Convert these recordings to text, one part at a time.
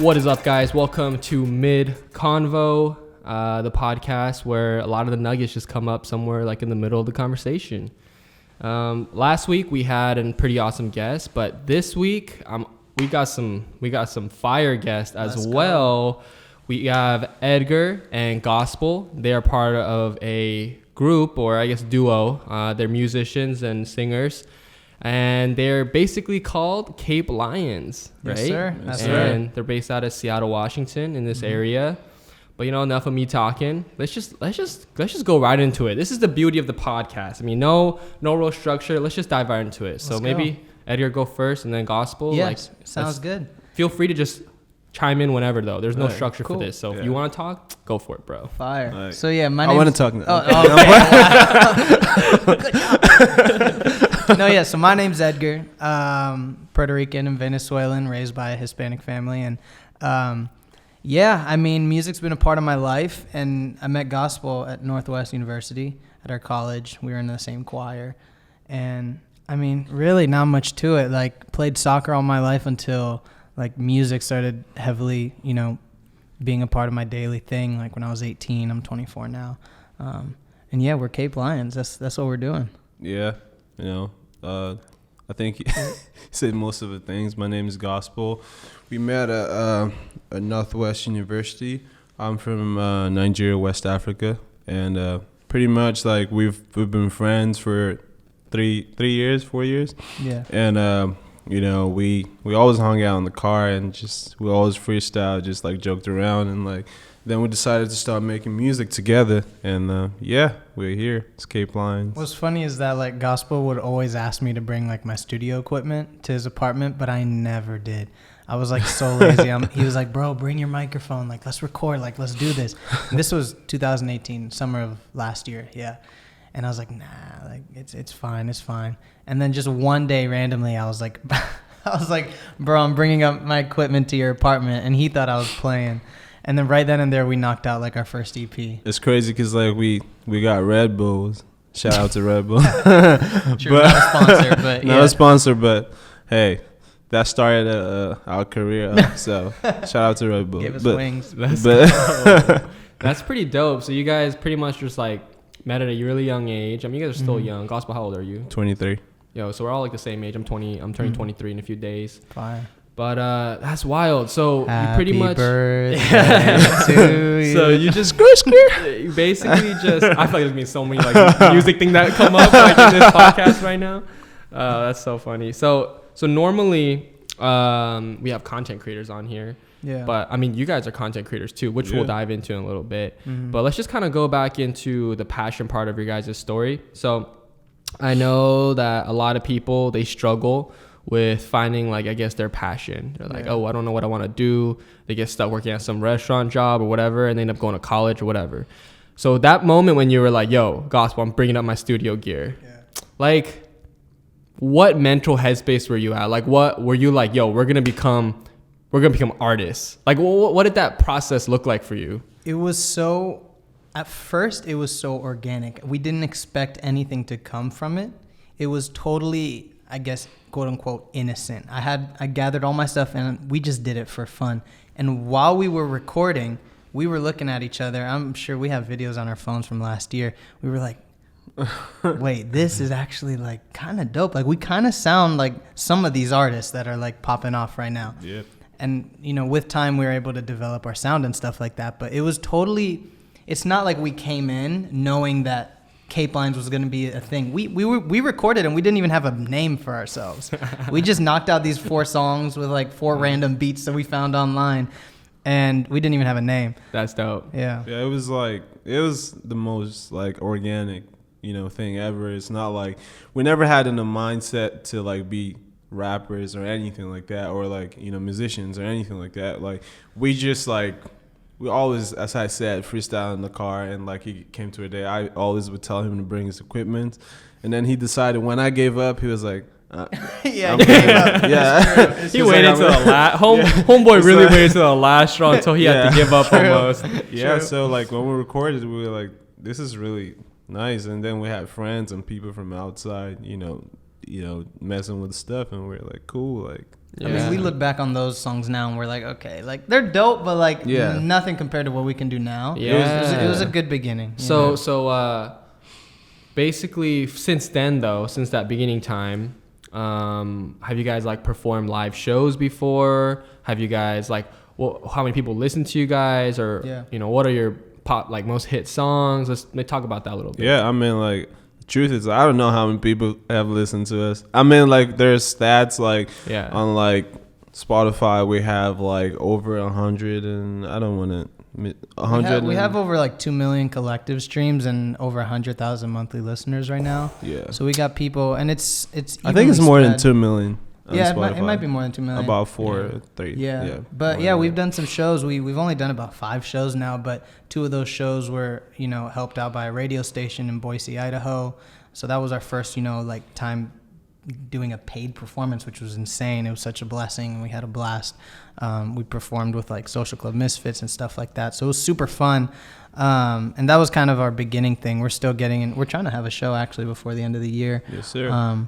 What is up, guys? Welcome to MIDCONVO, the podcast where a lot of the nuggets just come up somewhere like in the middle of the conversation. Last week we had a pretty awesome guest, but this week we got some fire guests as well. We have Edgar and Gospel. They are part of a group, or I guess duo. They're musicians and singers. And they're basically called Cape Lions, right? Yes, sir. That's and right. They're based out of Seattle, Washington, in this area. But enough of me talking. Let's just go right into it. This is the beauty of the podcast. I mean, no real structure. Let's just dive right into it. So maybe Edgar go first, and then Gospel. Yes, sounds good. Feel free to just chime in whenever, though. There's no structure for this. So Yeah. if you want to talk, go for it, bro. Fire. Right. So yeah, I want to talk now. So my name's Edgar. Puerto Rican and Venezuelan, raised by a Hispanic family, and music's been a part of my life. And I met Gospel at Northwest University at our college. We were in the same choir, and I mean, really not much to it. Like, played soccer all my life until like music started heavily, being a part of my daily thing. Like when I was 18, I'm 24 now. And yeah, we're Cape Lions. That's what we're doing. Yeah, I think he said most of the things. My name is Gospel. We met at Northwest University. I'm from Nigeria, West Africa, and pretty much like we've been friends for 4 years. Yeah. And we always hung out in the car and we always freestyle, just like joked around, and like then we decided to start making music together, and we're here. It's Cape Lions. What's funny is that like Gospel would always ask me to bring like my studio equipment to his apartment, but I never did. I was like so lazy. He was like, "Bro, bring your microphone. Like, let's record. Like, let's do this." And this was 2018, summer of last year. Yeah. And I was like, "Nah, like it's fine. And then just one day randomly, I was like, "Bro, I'm bringing up my equipment to your apartment," and he thought I was playing. And then right then and there, we knocked out like our first EP. It's crazy because like we got Red Bulls. Shout out to Red Bull. True, not a sponsor, but not a sponsor, but hey, that started our career. So shout out to Red Bull. Give us wings. That's pretty dope. So you guys pretty much just like met at a really young age. I mean, you guys are still young. Gospel, how old are you? 23. Yo, so we're all like the same age. I'm 20. I'm turning 23 in a few days. Fine. But that's wild. So Happy you pretty much birthday to you. So you just you basically just I feel like there's been so many like music things that come up like in this podcast right now. That's so funny. So normally we have content creators on here. Yeah. But I mean, you guys are content creators too, which we'll dive into in a little bit. But let's just kind of go back into the passion part of your guys' story. So I know that a lot of people, they struggle with finding like, I guess, their passion. They're like, oh, I don't know what I want to do. They get stuck working at some restaurant job or whatever, and they end up going to college or whatever. So that moment when you were like, yo, Gospel, I'm bringing up my studio gear. Yeah. Like, what mental headspace were you at? Like, what were you like, yo, we're going to become artists? Like, what did that process look like for you? At first, it was so organic. We didn't expect anything to come from it. It was totally, I guess, quote unquote, innocent. I gathered all my stuff and we just did it for fun. And while we were recording, we were looking at each other. I'm sure we have videos on our phones from last year. We were like, wait, this is actually like kind of dope. Like, we kind of sound like some of these artists that are like popping off right now. Yeah. And, with time we were able to develop our sound and stuff like that. But it was totally, it's not like we came in knowing that Cape Lions was going to be a thing. We recorded and we didn't even have a name for ourselves. We just knocked out these 4 songs with like 4 random beats that we found online, and we didn't even have a name. That's dope. Yeah. Yeah, it was the most like organic, thing ever. It's not like we never had in the mindset to like be rappers or anything like that, or like, musicians or anything like that. Like, we just like, we always, as I said, freestyle in the car, and like he came to a day, I always would tell him to bring his equipment, and then he decided when I gave up, he was like, yeah, he gave up. Yeah, he waited till the last. Homeboy really waited till the last straw until he had to give up almost. Yeah, so like when we recorded, we were like, this is really nice, and then we had friends and people from outside, messing with stuff, and we're like, cool, like. I mean, we look back on those songs now and we're like, okay, like they're dope, but like nothing compared to what we can do now. It was a good beginning. So basically, since that beginning time, have you guys like performed live shows before? Have you guys like, how many people listen to you guys, or what are your most hit songs? Let's talk about that a little bit. Yeah, I mean, like, truth is, I don't know how many people have listened to us. I mean, like, there's stats like on like Spotify we have like over 100, and I don't want to 100. We have over like 2 million collective streams and over 100,000 monthly listeners right now. Yeah. So we got people, and it's. I think it's more than 2 million. Yeah, it might be more than 2 million. About 4, 3. Yeah. But we've done some shows. We've only done about 5 shows now, but 2 of those shows were, helped out by a radio station in Boise, Idaho. So that was our first, time doing a paid performance, which was insane. It was such a blessing. We had a blast. We performed with like Social Club Misfits and stuff like that. So it was super fun. And that was kind of our beginning thing. We're still getting in. We're trying to have a show actually before the end of the year. Yes, sir.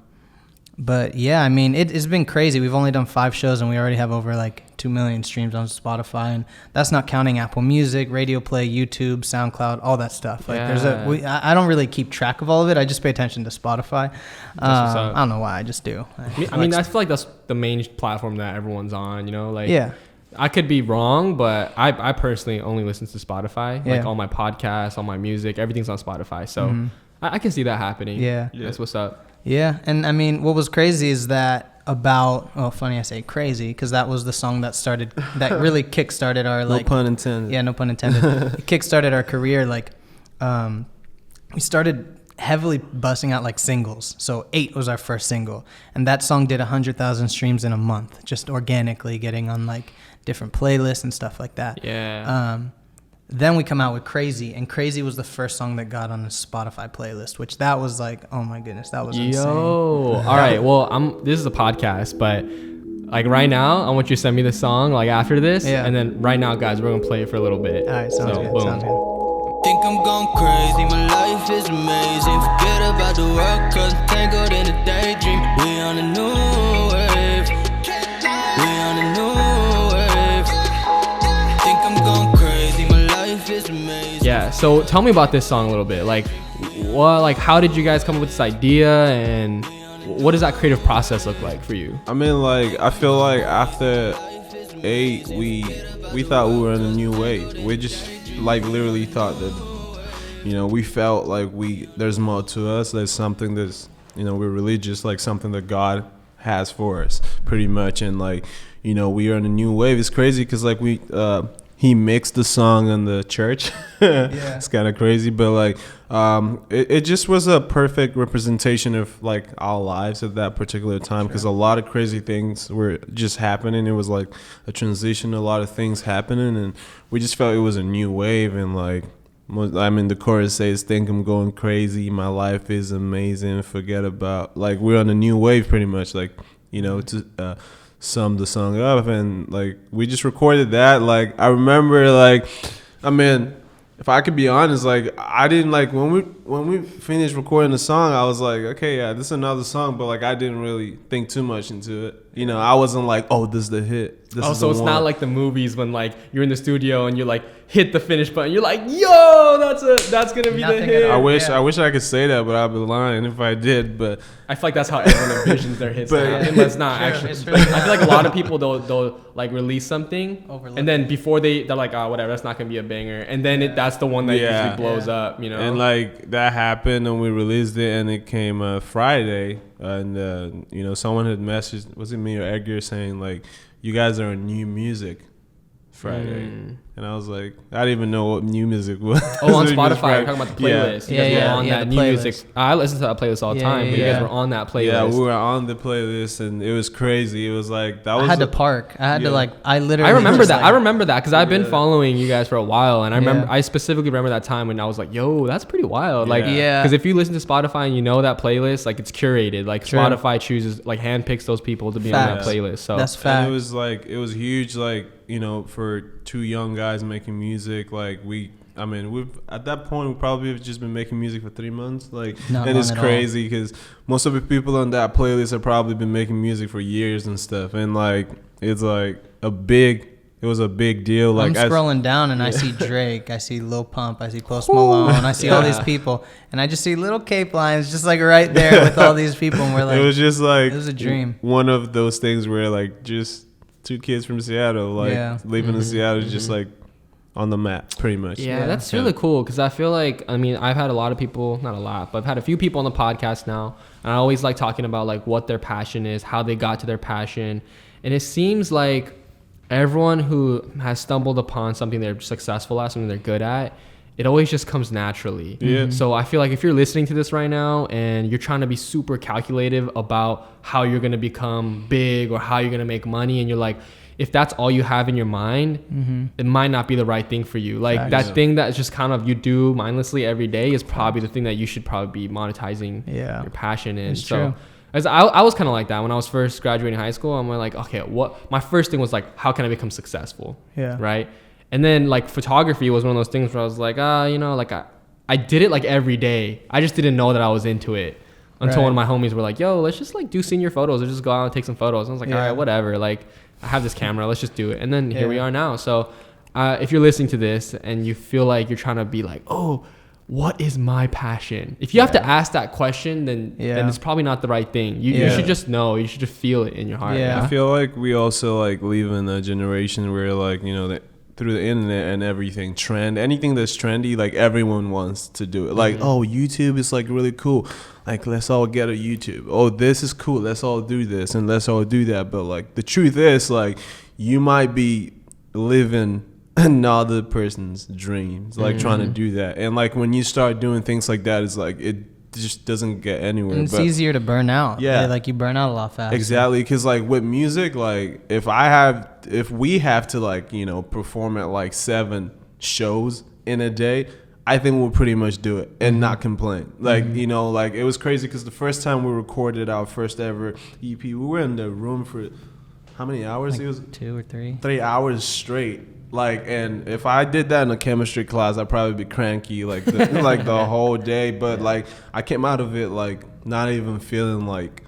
But yeah, I mean, it's been crazy. We've only done 5 shows and we already have over like 2 million streams on Spotify, and that's not counting Apple Music, Radio Play, YouTube, SoundCloud, all that stuff. Like I don't really keep track of all of it. I just pay attention to Spotify. I don't know why. I just do. I mean, I feel like that's the main platform that everyone's on. I could be wrong, but I personally only listen to Spotify. Like all my podcasts, all my music, everything's on Spotify. So I can see that happening. Yeah, that's what's up. Yeah, and I mean, what was crazy is that funny I say crazy, because that was the song that really kickstarted our like. No pun intended. Yeah, no pun intended. It kickstarted our career. Like, we started heavily busting out like singles. So 8 was our first single, and that song did 100,000 streams in a month, just organically getting on like different playlists and stuff like that. Yeah. Then we come out with Crazy, and Crazy was the first song that got on a Spotify playlist, which that was like, oh my goodness, that was insane. All right, well, this is a podcast, but like right now, I want you to send me the song like after this, and then right now, guys, we're gonna play it for a little bit. All right, sounds good. Sounds good. Think I'm going crazy, my life is amazing. Forget about the world, cause I'm tangled in a daydream. We on a new wave. We on a new wave. Think I'm going crazy, my life is amazing. Yeah, so tell me about this song a little bit. Like, how did you guys come up with this idea, and what does that creative process look like for you? I mean, like, I feel like after 8, we thought we were in a new wave. We just like literally thought that, we felt like there's more to us. There's something that's, we're religious, like something that God has for us, pretty much. And like, we are in a new wave. It's crazy because like he mixed the song in the church. It's kind of crazy, but like it just was a perfect representation of like our lives at that particular time, because a lot of crazy things were just happening. It was like a transition, a lot of things happening, and we just felt it was a new wave. And like, I mean, the chorus says, think I'm going crazy, my life is amazing, forget about, like, we're on a new wave pretty much, like, to sum the song up. And like, we just recorded that. Like, I remember, like, I mean, if I could be honest, like, I didn't, like, when we finished recording the song, I was like, okay, yeah, this is another song, but like, I didn't really think too much into it. I wasn't like, oh, this is the hit. So it's not like the movies when like you're in the studio and you like hit the finish button. You're like, yo, that's gonna be the hit. I wish I could say that, but I'd be lying if I did. But I feel like that's how everyone envisions their hits. But it's not actually. Really I feel like a lot of people they'll like release something, and then before they're like, oh, whatever, that's not gonna be a banger, and then that's the one that usually blows up. And like that happened, and we released it, and it came Friday, and someone had messaged, was it me or Edgar, saying like, you guys are on new music Friday. And I was like, I didn't even know what new music was. Oh, on Spotify, you're talking about the playlist. You guys were on that new music. I listen to that playlist all the time, but you guys were on that playlist. Yeah, we were on the playlist, and it was crazy. It was like, that was... I had to park. I had to like, I literally... I remember that. I remember that, because I've been following you guys for a while, and I specifically remember that time when I was like, yo, that's pretty wild. Like, because if you listen to Spotify and you know that playlist, like, it's curated. Like, Spotify chooses, like, handpicks those people to be on that playlist. So that's fact. And it was like, it was huge, like, you know, for two young guys making music, like we've at that point we probably have just been making music for 3 months, like, and it's crazy because most of the people on that playlist have probably been making music for years and stuff, and like it's like it was a big deal. Like I'm scrolling down and I see Drake, I see Lil Pump, I see Post Malone, I see all these people, and I just see little Cape Lines just like right there with all these people, and we're like, it was just like, it was a dream. One of those things where like just two kids from Seattle, like living in Seattle, just like on the map pretty much. Yeah, that's really cool because I feel like, I mean, I've had a lot of people, not a lot, but I've had a few people on the podcast now, and I always like talking about like what their passion is, how they got to their passion, and it seems like everyone who has stumbled upon something they're successful at, something they're good at, it always just comes naturally. Yeah. So I feel like if you're listening to this right now and you're trying to be super calculative about how you're going to become big or how you're going to make money, and you're like, if that's all you have in your mind, it might not be the right thing for you. Like that thing that is just kind of you do mindlessly every day is probably the thing that you should probably be monetizing your passion in. It's so true. As I was kind of like that when I was first graduating high school. I'm like, okay, my first thing was like, how can I become successful? Yeah. Right. And then like photography was one of those things where I was like, you know, like I did it like every day. I just didn't know that I was into it until one of my homies were like, yo, let's just like do senior photos. Let's just go out and take some photos. And I was like, all right, whatever. Like I have this camera, let's just do it. And then here we are now. So if you're listening to this and you feel like you're trying to be like, oh, what is my passion? If you have to ask that question, then it's probably not the right thing. You should just know. You should just feel it in your heart. I feel like we also like live in a generation where like, you know, that through the internet and everything, anything that's trendy, like everyone wants to do it. Like, oh, YouTube is like really cool. Like, let's all get a YouTube. Oh, this is cool. Let's all do this and let's all do that. But like the truth is, like, you might be living another person's dreams, like trying to do that. And like when you start doing things like that, it's like it just doesn't get anywhere. And it's easier to burn out. Yeah, like you burn out a lot faster. Exactly, because like with music, like if we have to like, you know, perform at like 7 shows in a day, I think we'll pretty much do it and not complain. Like, you know, like it was crazy because the first time we recorded our first ever EP, we were in the room for how many hours? Like it was 2 or 3. 3 hours straight. Like, and if I did that in a chemistry class, I'd probably be cranky like the whole day. But like, I came out of it like not even feeling like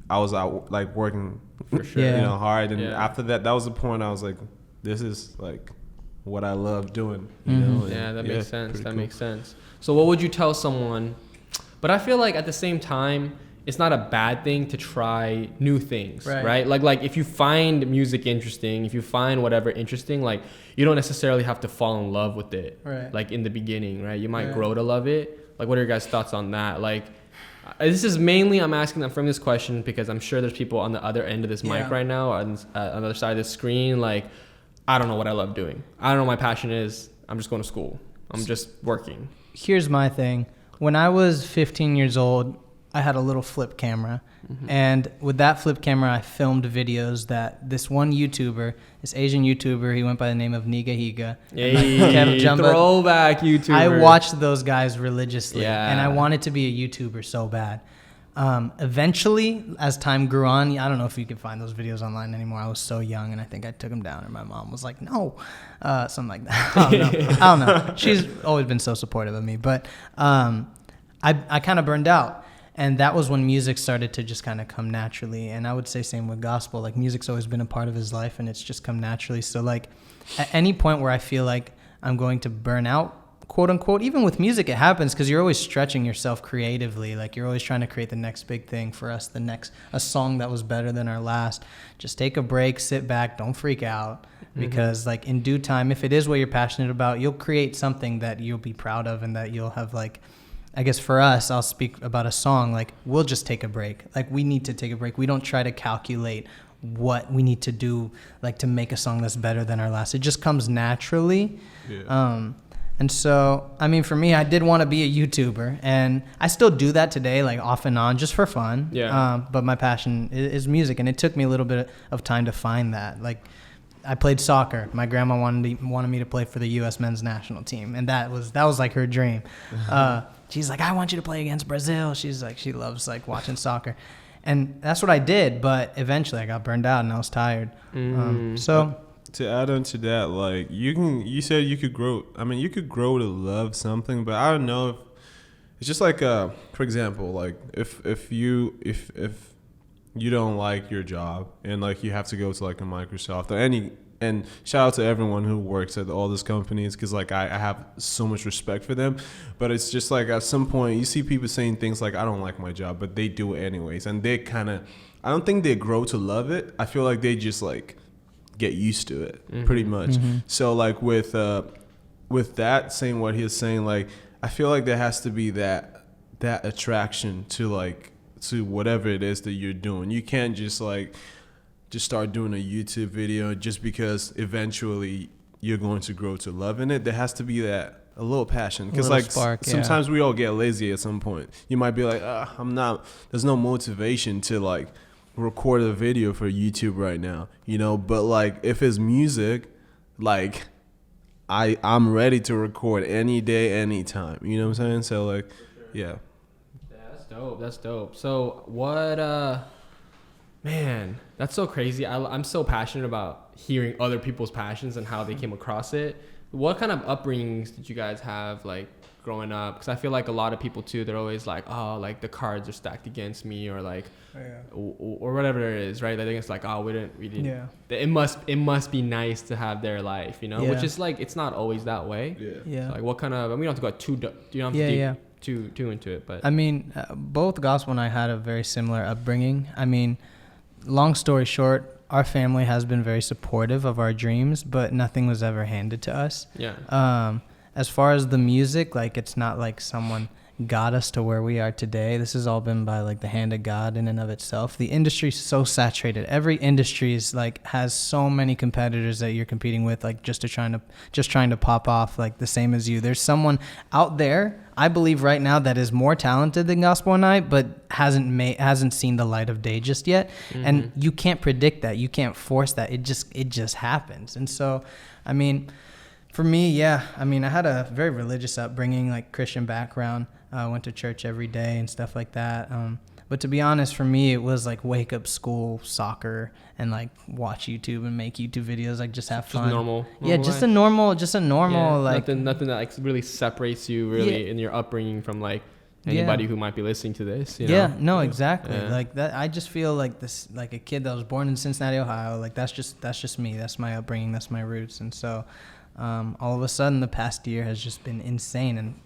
I was out like working for sure, you know, hard. And after that was the point I was like, this is like what I love doing. You know? Yeah, that makes sense. That makes sense. So what would you tell someone? But I feel like at the same time, it's not a bad thing to try new things, right? Like if you find music interesting, if you find whatever interesting, like you don't necessarily have to fall in love with it, like in the beginning, right? You might grow to love it. Like, what are your guys' thoughts on that? Like, this is mainly, I'm asking them from this question because I'm sure there's people on the other end of this mic right now, on the other side of the screen, like, I don't know what I love doing. I don't know what my passion is. I'm just going to school. I'm just working. Here's my thing. When I was 15 years old, I had a little flip camera, and with that flip camera, I filmed videos that this one YouTuber, this Asian YouTuber, he went by the name of Niga Higa. Hey, throwback YouTuber. I watched those guys religiously, and I wanted to be a YouTuber so bad. Eventually, as time grew on, I don't know if you can find those videos online anymore. I was so young, and I think I took them down, and my mom was like, no, something like that. I don't know. She's always been so supportive of me, but I kind of burned out. And that was when music started to just kind of come naturally. And I would say same with gospel. Like, music's always been a part of his life, and it's just come naturally. So, like, at any point where I feel like I'm going to burn out, quote unquote, even with music, it happens because you're always stretching yourself creatively. Like, you're always trying to create the next big thing for us, a song that was better than our last. Just take a break, sit back, don't freak out. Because, like, in due time, if it is what you're passionate about, you'll create something that you'll be proud of and that you'll have, like, I guess for us, I'll speak about a song, like, we'll just take a break. Like, we need to take a break. We don't try to calculate what we need to do, like, to make a song that's better than our last. It just comes naturally. And so, I mean, for me, I did want to be a YouTuber, and I still do that today, like, off and on, just for fun. But my passion is music, and it took me a little bit of time to find that. Like, I played soccer. My grandma wanted me to play for the U.S. men's national team, and that was like her dream. She's like, I want you to play against Brazil. She's like, she loves like watching soccer, and that's what I did. But eventually, I got burned out and I was tired. to add on to that, like you said you could grow. I mean, you could grow to love something, but I don't know if it's just like for example, like if you don't like your job and like you have to go to like a Microsoft or any. And shout out to everyone who works at all these companies, because like I have so much respect for them. But it's just like at some point you see people saying things like, I don't like my job, but they do it anyways. And they kind of, I don't think they grow to love it. I feel like they just like get used to it pretty much. So like with that, saying what he's saying, like I feel like there has to be that attraction to whatever it is that you're doing. You can't just start doing a YouTube video just because eventually you're going to grow to loving it. There has to be a little passion, because like spark, sometimes we all get lazy at some point. You might be like, there's no motivation to like record a video for YouTube right now, you know. But like if it's music, like I'm ready to record any day, anytime, you know what I'm saying? So like, yeah, that's dope. So what man, that's so crazy. I'm so passionate about hearing other people's passions and how they came across it. What kind of upbringings did you guys have, like, growing up? Because I feel like a lot of people, too, they're always like, oh, like, the cards are stacked against me, or, like, or whatever it is, right? I think it's like, oh, we didn't. Yeah. It must be nice to have their life, you know? Yeah. Which is, like, it's not always that way. Yeah. So, like, what kind of, we don't have to go too too into it, but. I mean, both Gospel and I had a very similar upbringing. I mean, long story short, our family has been very supportive of our dreams, but nothing was ever handed to us. Yeah. As far as the music, like, it's not like someone got us to where we are today. This has all been by like the hand of God in and of itself. The industry's so saturated. Every industry is like has so many competitors that you're competing with, like just trying to pop off like the same as you. There's someone out there, I believe right now, that is more talented than Gospel and I, but hasn't seen the light of day just yet. And you can't predict that. You can't force that. It just happens. And so, I mean, for me, yeah, I mean, I had a very religious upbringing, like Christian background. I went to church every day and stuff like that. But to be honest, for me, it was like wake up, school, soccer, and like watch YouTube and make YouTube videos, like just have fun. Normal yeah, just a normal, yeah, like nothing that like really separates you really in your upbringing from like anybody who might be listening to this. You know? Yeah, no, exactly. Yeah. Like that, I just feel like this, like a kid that was born in Cincinnati, Ohio. Like that's just me. That's my upbringing. That's my roots. And so, all of a sudden, the past year has just been insane, and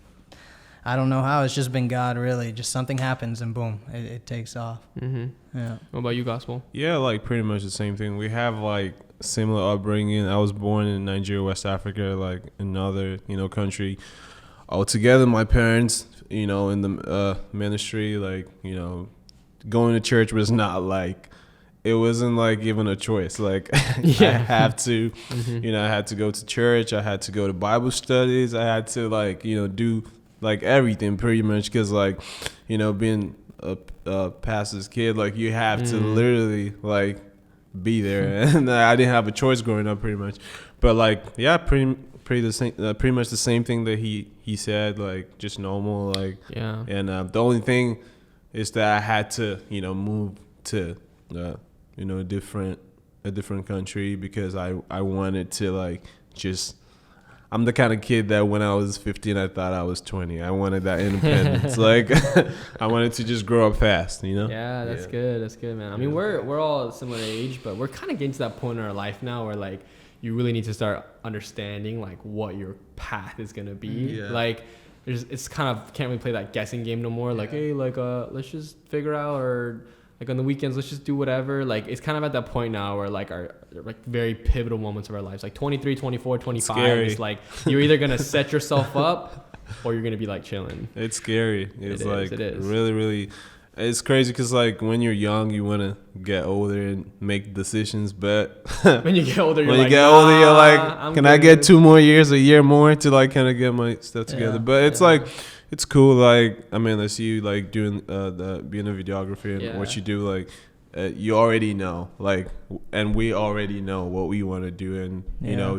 I don't know how. It's just been God, really. Just something happens and boom, it takes off. Yeah. What about you, Gospel? Yeah, like pretty much the same thing. We have like similar upbringing. I was born in Nigeria, West Africa, like another country altogether. My parents, in the ministry, like going to church was not like. It wasn't like given a choice. Like I have to, I had to go to church. I had to go to Bible studies. I had to do like everything pretty much, because like being a pastor's kid, like you have to literally like be there, and I didn't have a choice growing up pretty much. But like pretty the same, pretty much the same thing that he said, like just normal, like And the only thing is that I had to move to a different country, because I wanted to like just. I'm the kind of kid that when I was 15, I thought I was 20. I wanted that independence. Like, I wanted to just grow up fast, Yeah, that's good. That's good, man. I mean, we're all similar age, but we're kind of getting to that point in our life now where, like, you really need to start understanding, like, what your path is going to be. Yeah. Like, it's kind of, can't really play that guessing game no more. Like, hey, like, let's just figure out, or... like on the weekends, let's just do whatever. Like it's kind of at that point now where like our like very pivotal moments of our lives, like 23, 24, 25. Scary. It's like you're either going to set yourself up or you're going to be like chilling. It's scary. It is. Really, really. It's crazy because like when you're young, you want to get older and make decisions. But when you get older, you're like, can I get 2 more years, a year more to like kind of get my stuff together? But it's like, it's cool. Like, I mean, let's see you like doing being a videographer and what you do. Like, you already know, like, and we already know what we want to do, and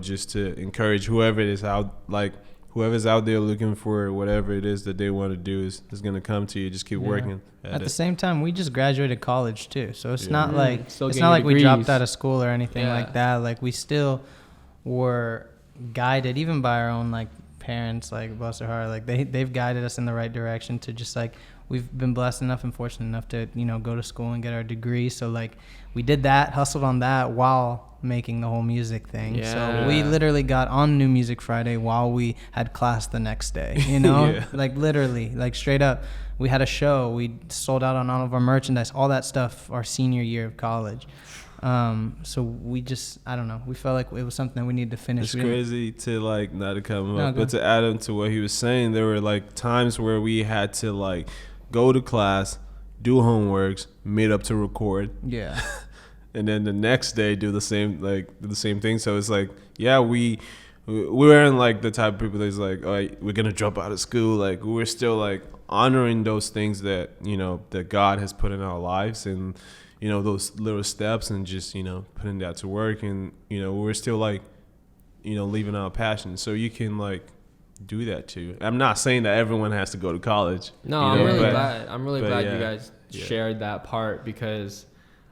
just to encourage whoever's out there looking for whatever it is that they want to do is going to come to you. Just keep working at the same time. We just graduated college too, so it's not like we dropped out of school or anything like that. Like we still were guided even by our own like parents, like bless their heart, like they've guided us in the right direction to just like, we've been blessed enough and fortunate enough to, you know, go to school and get our degree. So like we did that, hustled on that while making the whole music thing. Yeah. So we literally got on New Music Friday while we had class the next day, you know, like literally, like straight up. We had a show, we sold out on all of our merchandise, all that stuff our senior year of college. So we just, I don't know, we felt like it was something that we needed to finish. It's crazy to like, not to come up, but to add on to what he was saying, there were like times where we had to like go to class, do homeworks, meet up to record. Yeah. And then the next day do the same thing. So it's like, yeah, we weren't like the type of people that's like, all right, we're gonna drop out of school. Like we're still like honoring those things that, you know, that God has put in our lives, and, you know, those little steps, and just, you know, putting that to work. And, you know, we're still like, you know, leaving our passion. So you can like do that too. I'm not saying that everyone has to go to college. No, I'm really glad you guys shared that part, because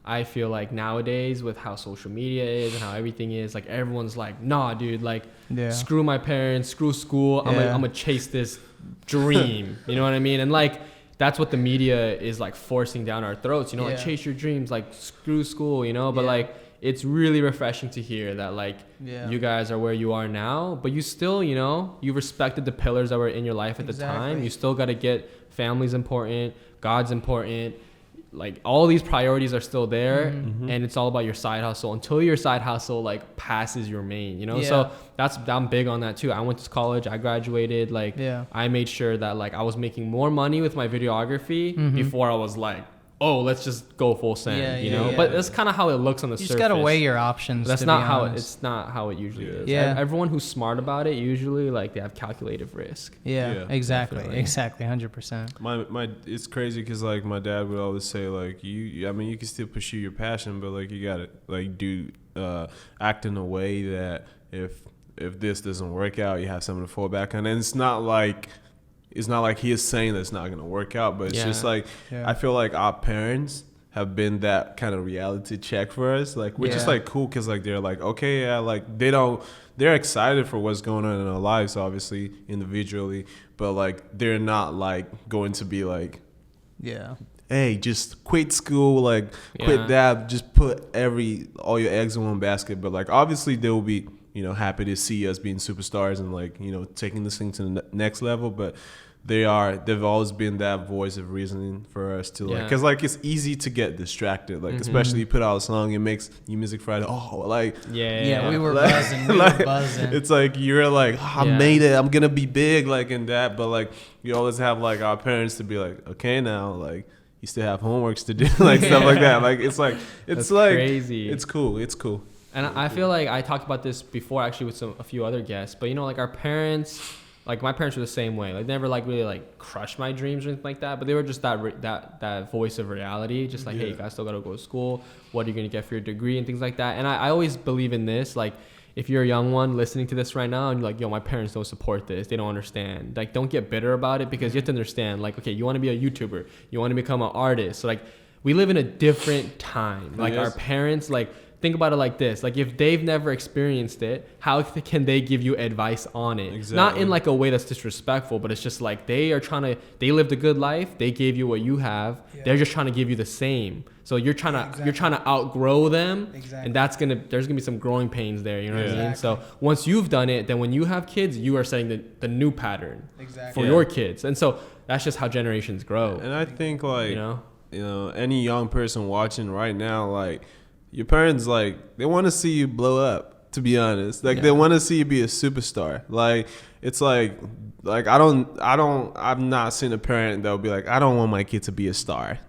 I feel like nowadays with how social media is and how everything is, like everyone's like, nah, dude, like screw my parents, screw school. I'm gonna chase this dream. You know what I mean? And like, that's what the media is like forcing down our throats, you know, like chase your dreams, like screw school, you know, but like, it's really refreshing to hear that like you guys are where you are now, but you still, you know, you respected the pillars that were in your life at the time. You still got to get family's important, God's important. Like all these priorities are still there, and it's all about your side hustle until your side hustle like passes your main, you know? So I'm big on that too. I went to college, I graduated, like I made sure that like I was making more money with my videography before I was like, oh, let's just go full send, you know? But that's kind of how it looks on the surface. You just got to weigh your options. That's not how it's not how it usually is. Yeah. Everyone who's smart about it, usually like they have calculated risk. Exactly. Definitely. Exactly. 100%. My it's crazy because like my dad would always say like, I mean, you can still pursue your passion, but like you got to like act in a way that if this doesn't work out, you have something to fall back on. And it's not like he is saying that it's not going to work out, but it's just like, I feel like our parents have been that kind of reality check for us. Like, we're just like cool because like they're like, okay, like they're excited for what's going on in our lives, obviously, individually, but like they're not like going to be like, hey, just quit school, like quit that, just put all your eggs in one basket. But like, obviously they will be, you know, happy to see us being superstars and like, you know, taking this thing to the next level. But they've always been that voice of reasoning for us to like, because like it's easy to get distracted, like especially you put out a song, it makes New Music Friday, we were buzzing, it's like you're like, I made it, I'm gonna be big, like in that. But like you always have like our parents to be like, okay, now like you still have homeworks to do, like stuff like that. Like it's like crazy. It's cool. And I feel like I talked about this before actually with a few other guests, but you know, like our parents, like my parents were the same way. Like they never like really like crushed my dreams or anything like that, but they were just that voice of reality, just like, hey, you guys still gotta go to school. What are you gonna get for your degree and things like that. And I always believe in this, like if you're a young one listening to this right now and you're like, yo, my parents don't support this, they don't understand. Like don't get bitter about it, because you have to understand, like, okay, you want to be a YouTuber, you want to become an artist. So like we live in a different time. Like our parents, like, think about it like this. Like if they've never experienced it, how can they give you advice on it? Exactly. Not in like a way that's disrespectful, but it's just like they lived a good life. They gave you what you have. Yeah. They're just trying to give you the same. So you're trying to outgrow them. Exactly. And there's gonna be some growing pains there. You know what I mean? So once you've done it, then when you have kids, you are setting the new pattern for your kids. And so that's just how generations grow. And I think like, you know, any young person watching right now, like, your parents, like, they want to see you blow up, to be honest. Like, they want to see you be a superstar. Like, it's like I've not seen a parent that would be like, I don't want my kid to be a star.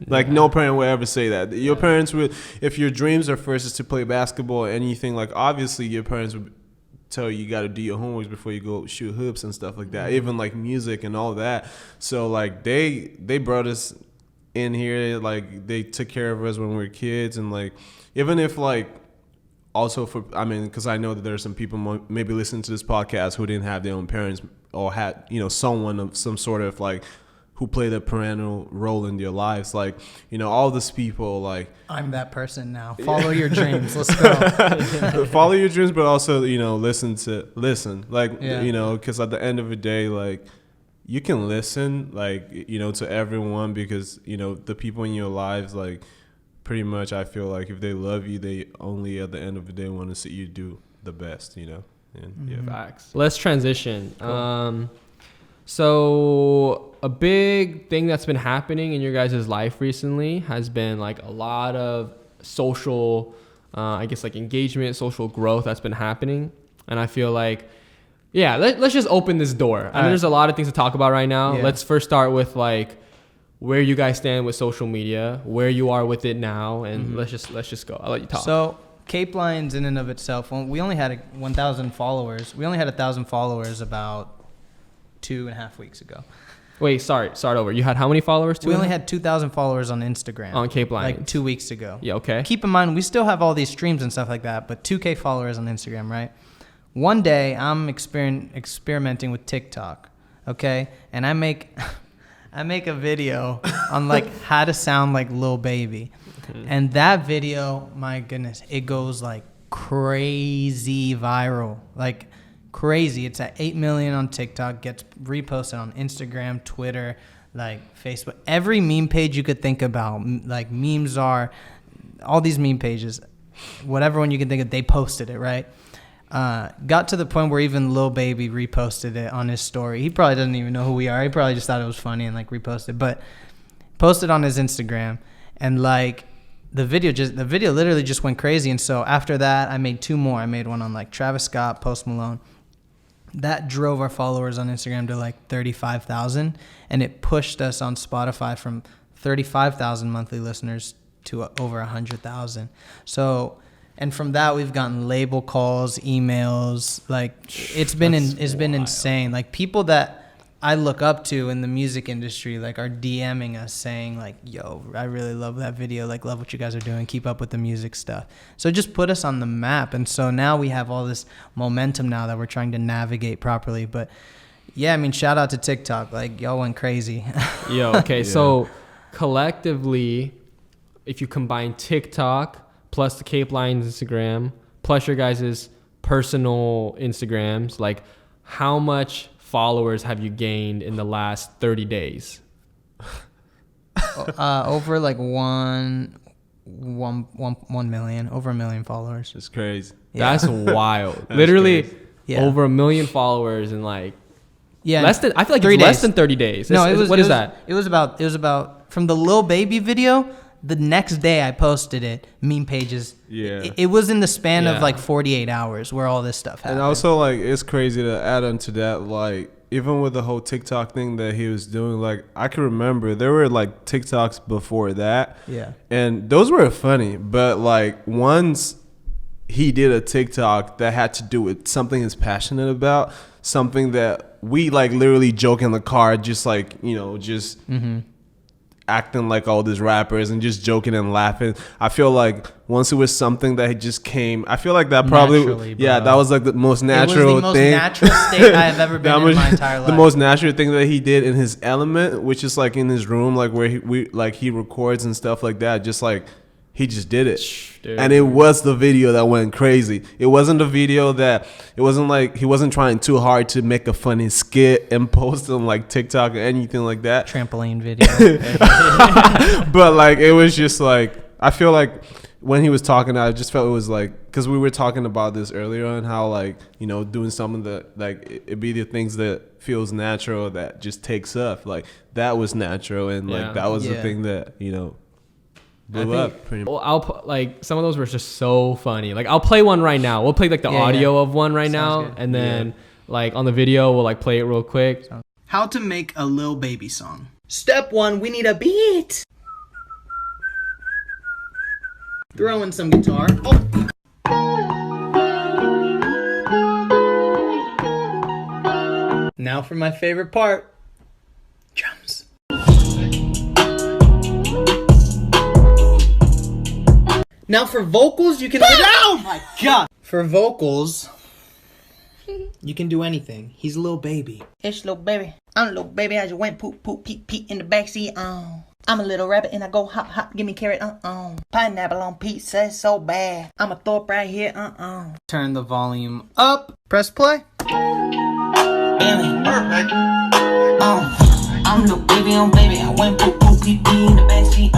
Like, no parent would ever say that. Your parents would, if your dreams are first is to play basketball or anything, like, obviously your parents would tell you got to do your homework before you go shoot hoops and stuff like that. Even, like, music and all that. So, like, they brought us in here, like they took care of us when we were kids, and like even if like also because I know that there are some people maybe listening to this podcast who didn't have their own parents or had, you know, someone of some sort of like who played a parental role in your lives. Like, you know, all these people, like, I'm that person now. Follow your dreams. Let's go. follow your dreams, but also, you know, listen. Like, Yeah. you know, because at the end of the day, like, you can listen, like, you know, to everyone, because, you know, the people in your lives, like, pretty much, I feel like if they love you, they only at the end of the day want to see you do the best, you know. And yeah. Facts. Let's transition. So a big thing that's been happening in your guys' life recently has been like a lot of social, I guess like engagement, social growth that's been happening. And I feel like, yeah, let's just open this door. I mean, there's a lot of things to talk about right now. Yeah. Let's first start with like where you guys stand with social media, where you are with it now, and let's just go. I'll let you talk. So Cape Lions in and of itself, we only had 1,000 followers. We only had 1,000 followers about 2.5 weeks ago. Wait, start over. You had how many followers? We only had 2,000 followers on Instagram. On Cape Lions. Like 2 weeks ago. Yeah, okay. Keep in mind, we still have all these streams and stuff like that, but 2K followers on Instagram, right? One day, I'm experimenting with TikTok, okay? And I make a video on, like, how to sound like Lil Baby. And that video, my goodness, it goes, like, crazy viral. Like, crazy. It's at 8 million on TikTok, gets reposted on Instagram, Twitter, like Facebook. Every meme page you could think about, like memes are, all these meme pages, whatever one you can think of, they posted it, right? Got to the point where even Lil Baby reposted it on his story. He probably doesn't even know who we are. He probably just thought it was funny and like reposted, but posted on his Instagram, and like the video literally just went crazy. And so after that, I made 2 more. I made one on like Travis Scott, Post Malone. That drove our followers on Instagram to like 35,000, and it pushed us on Spotify from 35,000 monthly listeners to over 100,000. So, and from that we've gotten label calls, emails. Like it's been insane. Like people that I look up to in the music industry, like, are DMing us saying like, yo, I really love that video. Like, love what you guys are doing. Keep up with the music stuff. So it just put us on the map. And so now we have all this momentum now that we're trying to navigate properly. But yeah, I mean, shout out to TikTok. Like, y'all went crazy. Yo, okay. Yeah. So collectively, if you combine TikTok plus the Cape Lions Instagram, plus your guys' personal Instagrams, like how much followers have you gained in the last 30 days? Over like 1 million, over 1 million followers. It's crazy. Yeah. That's wild. Literally crazy. Yeah. Over 1 million followers in like I feel like 3 it's days. less than 30 days. No, it was that? It was about from the Lil Baby video. The next day I posted it, meme pages. Yeah. It was in the span of like 48 hours where all this stuff happened. And also, like, it's crazy to add on to that, like, even with the whole TikTok thing that he was doing, like, I can remember there were, like, TikToks before that. Yeah. And those were funny. But, like, once he did a TikTok that had to do with something he's passionate about, something that we, like, literally joke in the car, just, like, you know, just... Mm-hmm. acting like all these rappers and just joking and laughing. I feel like once it was something that just came, I feel like that probably, that was like the most natural thing. It was the most natural state I have ever been in my entire life. The most natural thing that he did in his element, which is like in his room, like where he records and stuff like that. Just like he just did it. Dude. And it was the video that went crazy. It wasn't a video that, it wasn't like, he wasn't trying too hard to make a funny skit and post on like TikTok or anything like that. Trampoline video. But like, it was just like, I feel like when he was talking, I just felt it was like, because we were talking about this earlier on, how like, you know, doing something that like, it be the things that feels natural that just takes up. Like that was natural. And like, that was the thing that, you know, blew up pretty much. Well, I'll like some of those were just so funny. Like I'll play one right now. We'll play like the audio of one right now, and then like on the video we'll like play it real quick. How to make a Lil Baby song. Step 1, we need a beat. Throw in some guitar. Now for my favorite part. Drums. Now for vocals, you can... Oh my God! For vocals, You can do anything. He's a little baby. It's little baby. I'm a little baby. I just went poop, poop, peep, peep in the backseat. I'm a little rabbit and I go hop, hop, give me carrot. Pineapple on pizza, it's so bad. I'ma throw up right here. Turn the volume up. Press play. Perfect. I'm a little baby on baby. I went poop, poop, peep, peep in the backseat.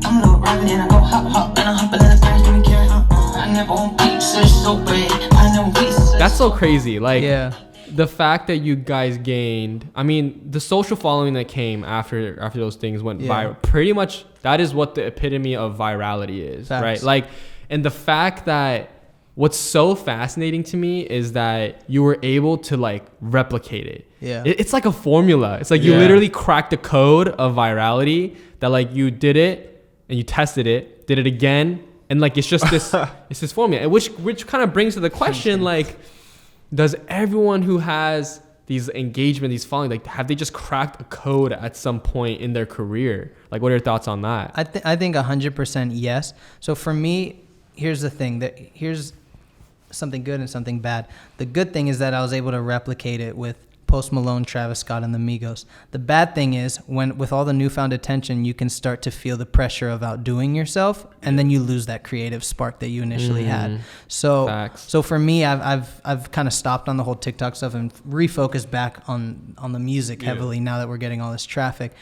I'm a little rabbit and I go hop, hop, and I hop in the back, give me carrot. I never want pizza, it's so bad. I never pizza. That's so crazy. Like, Yeah. the fact that you guys gained, I mean, the social following that came after those things went viral, pretty much that is what the epitome of virality is. Facts. Right? Like, and the fact that what's so fascinating to me is that you were able to like replicate it. Yeah. It's like a formula. It's like you literally cracked the code of virality, that like you did it and you tested it, did it again, and like it's just this it's this formula. Which kind of brings to the question, like, does everyone who has these engagement, these following, like, have they just cracked a code at some point in their career? Like, what are your thoughts on that? I think 100% yes. So for me, here's the thing. Here's something good and something bad. The good thing is that I was able to replicate it with Post Malone, Travis Scott, and the Migos. The bad thing is when with all the newfound attention, you can start to feel the pressure of outdoing yourself, and then you lose that creative spark that you initially had. So, Facts. so for me, I've kind of stopped on the whole TikTok stuff and refocused back on the music heavily now that we're getting all this traffic.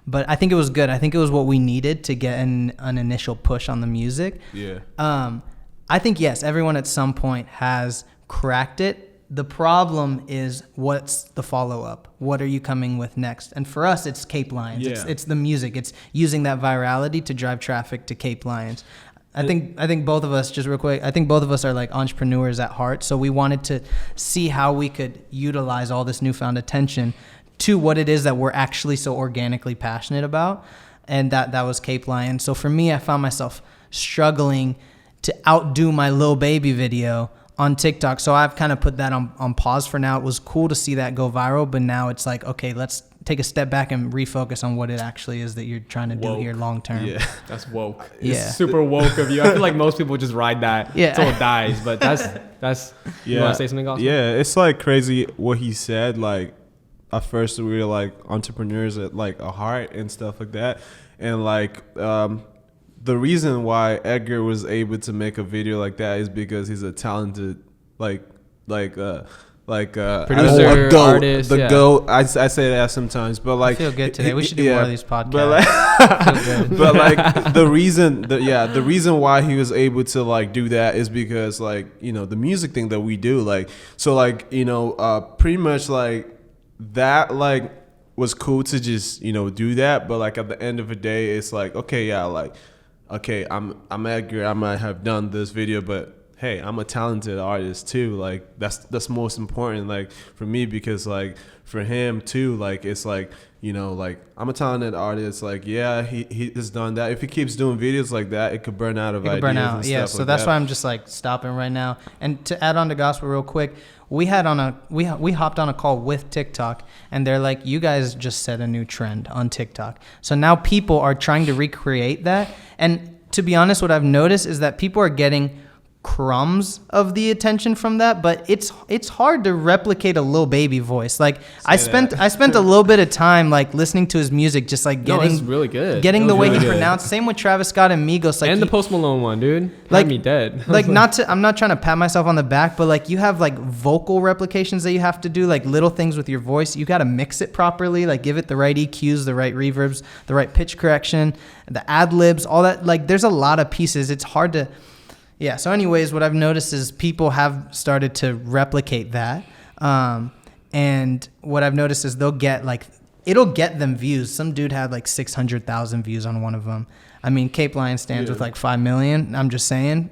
But I think it was good. I think it was what we needed to get an initial push on the music. Yeah. I think, yes, everyone at some point has cracked it. The problem is, what's the follow-up? What are you coming with next? And for us, it's Cape Lions. Yeah. It's the music. It's using that virality to drive traffic to Cape Lions. I think both of us, just real quick, I think both of us are like entrepreneurs at heart. So we wanted to see how we could utilize all this newfound attention to what it is that we're actually so organically passionate about. And that was Cape Lions. So for me, I found myself struggling to outdo my Lil Baby video on TikTok. So I've kind of put that on pause for now. It was cool to see that go viral, but now it's like, okay, let's take a step back and refocus on what it actually is that you're trying to do here long term. Yeah. That's woke. Yeah. It's super woke of you. I feel like most people just ride that until it dies. But that's you want to say something else? Yeah, it's like crazy what he said. Like, at first we were like entrepreneurs at like a heart and stuff like that. And like the reason why Edgar was able to make a video like that is because he's a talented producer, artist. GOAT. I say that sometimes, but like, I feel good today. We should do more of these podcasts. But like, but like the reason why he was able to like do that is because like, you know, the music thing that we do, like, so like, you know, pretty much like that like was cool to just, you know, do that, but like at the end of the day, it's like, okay, yeah, like, okay, I'm Edgar, I might have done this video, but hey, I'm a talented artist too. Like that's most important, like for me, because like for him too, like it's like, you know, like I'm a talented artist. Like, yeah, he has done that. If he keeps doing videos like that, it could burn out of ideas. And yeah. stuff So like that's that. why I'm just like stopping right now. And to add on to gospel real quick, we hopped on a call with TikTok, and they're like, you guys just set a new trend on TikTok. So now people are trying to recreate that. And to be honest, what I've noticed is that people are getting crumbs of the attention from that, but it's hard to replicate a Lil Baby voice. Like I spent a little bit of time like listening to his music, just like getting it's really good. getting the way really he good. pronounced. Same with Travis Scott and Migos, like and the Post Malone one, dude. Like Had me dead. Like I'm not trying to pat myself on the back, but like you have like vocal replications that you have to do, like little things with your voice. You got to mix it properly, like give it the right EQs, the right reverbs, the right pitch correction, the ad libs, all that. Like there's a lot of pieces. It's hard to. Yeah. So anyways, what I've noticed is people have started to replicate that. And what I've noticed is it'll get them views. Some dude had like 600,000 views on one of them. I mean, Cape Lion stands with like 5 million. I'm just saying.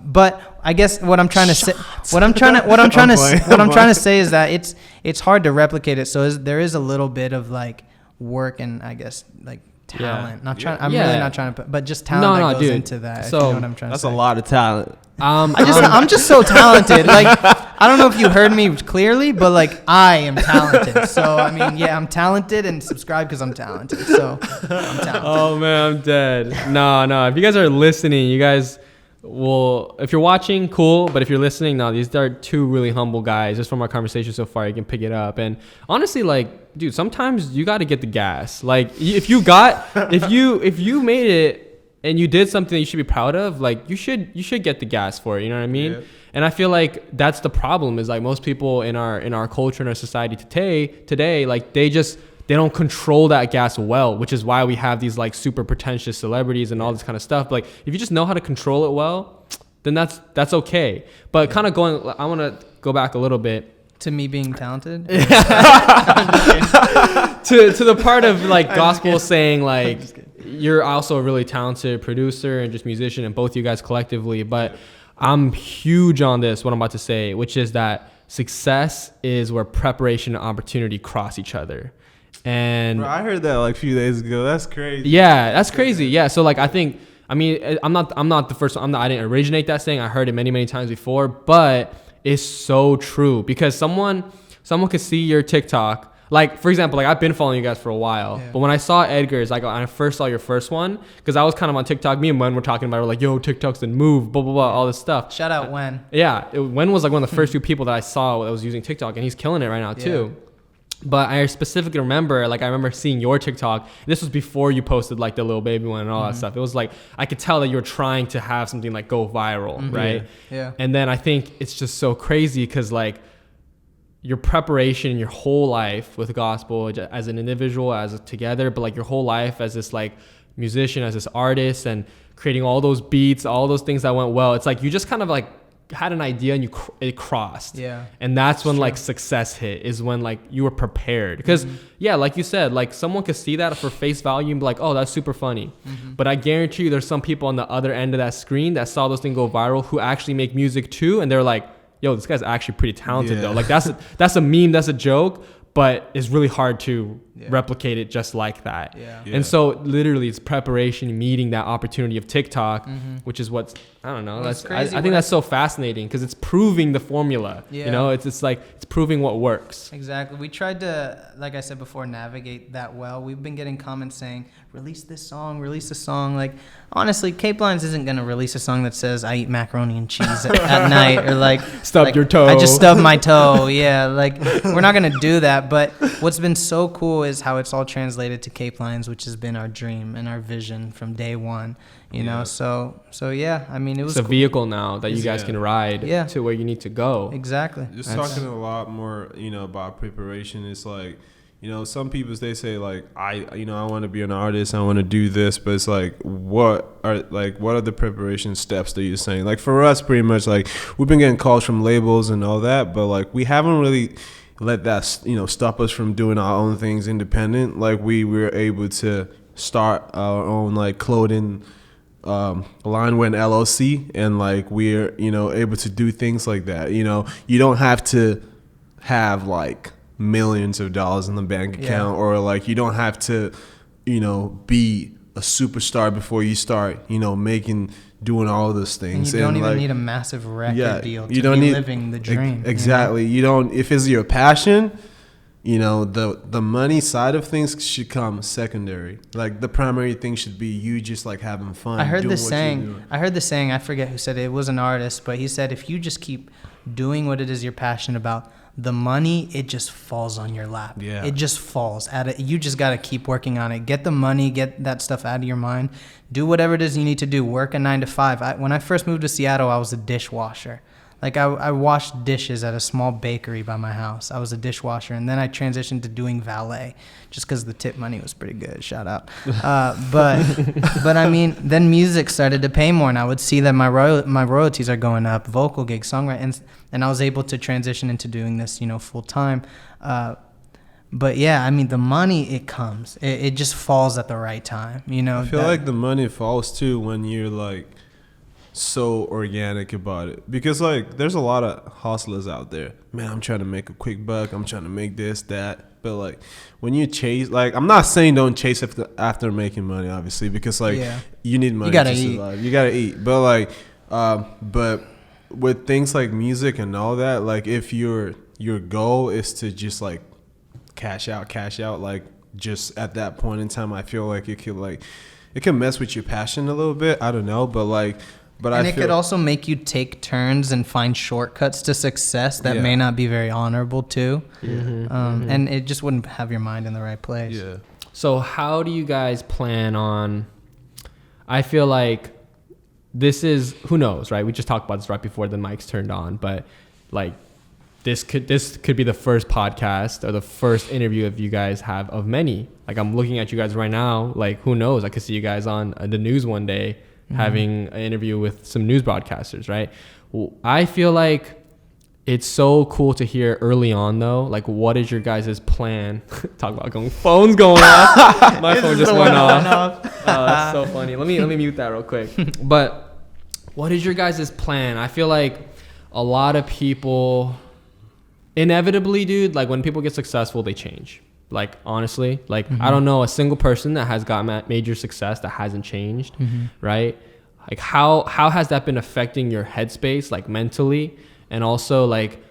But I guess what I'm trying to say, what I'm trying to say is that it's hard to replicate it. So there is a little bit of like work and I guess like talent. I'm really not trying to put, but just talent that goes into that. So if you know what I'm trying to say. That's a lot of talent. I'm just so talented. Like I don't know if you heard me clearly, but like I am talented. So I mean, yeah, I'm talented, and subscribe because I'm talented. So I'm talented. Oh man, I'm dead. No. If you guys are listening, you guys well, if you're watching, cool. But if you're listening, now these are two really humble guys. Just from our conversation so far, you can pick it up. And honestly, like, dude, sometimes you got to get the gas. Like, if you made it and you did something that you should be proud of, like, you should get the gas for it. You know what I mean? Yeah. And I feel like that's the problem. Is like most people in our culture, in our society today, like they don't control that gas well, which is why we have these like super pretentious celebrities and all this kind of stuff. But like, if you just know how to control it well, then that's okay. But kind of I want to go back a little bit to me being talented. to the part of like gospel saying like you're also a really talented producer and just musician, and both you guys collectively. But I'm huge on this, what I'm about to say, which is that success is where preparation and opportunity cross each other. And bro, I heard that like a few days ago. That's crazy. Yeah, that's crazy. Yeah. So like, I'm not the first one. I didn't originate that saying. I heard it many, many times before, but it's so true because someone could see your TikTok. Like, for example, like I've been following you guys for a while, but when I saw Edgar's, like when I first saw your first one, because I was kind of on TikTok, me and Wen were talking about it, we're like, yo, TikTok's didn't move, blah, blah, blah, all this stuff. Shout out Wen. Yeah. Wen was like one of the first few people that I saw that was using TikTok, and he's killing it right now too. But I specifically remember, like, I remember seeing your TikTok. This was before you posted, like, the Lil Baby one and all that stuff. It was, like, I could tell that you were trying to have something, like, go viral, right? Yeah. And then I think it's just so crazy because, like, your preparation your whole life with gospel as an individual, as together, but, like, your whole life as this, like, musician, as this artist, and creating all those beats, all those things that went well. It's like you just kind of, like, had an idea and it crossed. Yeah. And that's when like success hit, is when like you were prepared. Because yeah, like you said, like someone could see that for face value and be like, oh, that's super funny. But I guarantee you there's some people on the other end of that screen that saw those things go viral who actually make music too. And they're like, yo, this guy's actually pretty talented though. Like that's a meme, that's a joke, but it's really hard to replicate it just like that. And so literally it's preparation, meeting that opportunity of TikTok, which is what's, I don't know. That's crazy. I think that's so fascinating because it's proving the formula. You know, it's like, it's proving what works. Exactly. We tried to, like I said before, navigate that well. We've been getting comments saying, release this song. Like, honestly, Cape Lines isn't going to release a song that says, I eat macaroni and cheese at night, or like, stubbed your toe. I just stubbed my toe. Yeah. Like, we're not going to do that. But what's been so cool is how it's all translated to Cape Lines, which has been our dream and our vision from day one. You know, so yeah, I mean, it's a vehicle now that you guys can ride to where you need to go. Exactly. Just talking a lot more, you know, about preparation. It's like, you know, some people, they say like, I want to be an artist, I want to do this, but it's like, what are the preparation steps that you're saying? Like for us, pretty much like we've been getting calls from labels and all that, but like we haven't really let that, you know, stop us from doing our own things independent. Like we were able to start our own like clothing line when LLC, and like we're, you know, able to do things like that. You know, you don't have to have like millions of dollars in the bank account, or like you don't have to, you know, be a superstar before you start, you know, doing all of those things. And you don't even need a massive record deal to you don't be living the dream. Exactly. You don't, if it's your passion, you know, the money side of things should come secondary. Like the primary thing should be you just like having fun. I heard this saying, I forget who said it. It was an artist, but he said, if you just keep doing what it is you're passionate about, the money, it just falls on your lap. Yeah. It just falls at it. You just got to keep working on it. Get the money, get that stuff out of your mind. Do whatever it is you need to do. Work a 9 to 5. When I first moved to Seattle, I was a dishwasher. Like I washed dishes at a small bakery by my house. I was a dishwasher, and then I transitioned to doing valet, just because the tip money was pretty good. Shout out. But I mean, then music started to pay more, and I would see that my royalties are going up, vocal gigs, songwriting, and I was able to transition into doing this, you know, full time. But yeah, I mean, the money, it comes. It just falls at the right time, you know. I feel like the money falls too when you're like so organic about it, because like there's a lot of hustlers out there, man. I'm trying to make a quick buck, I'm trying to make this, that, but like when you chase, like I'm not saying don't chase after making money, obviously, because like you need money to survive. You gotta eat, but like but with things like music and all that, like if your goal is to just like cash out, like just at that point in time, I feel like it can mess with your passion a little bit. I don't know, but like But and I it feel, could also make you take turns and find shortcuts to success that may not be very honorable too. And it just wouldn't have your mind in the right place. Yeah. So how do you guys plan on, I feel like this is, who knows, right? We just talked about this right before the mics turned on, but like this could be the first podcast or the first interview of you guys have of many. Like I'm looking at you guys right now, like who knows? I could see you guys on the news one day having an interview with some news broadcasters, right? Well, I feel like it's so cool to hear early on though, like what is your guys' plan? Talk about phones going off. My phone just went off. Oh, that's so funny. Let me mute that real quick. But what is your guys' plan? I feel like a lot of people inevitably, dude, like when people get successful, they change. Like honestly, like I don't know a single person that has got major success that hasn't changed, right? Like how has that been affecting your headspace, like mentally, and also like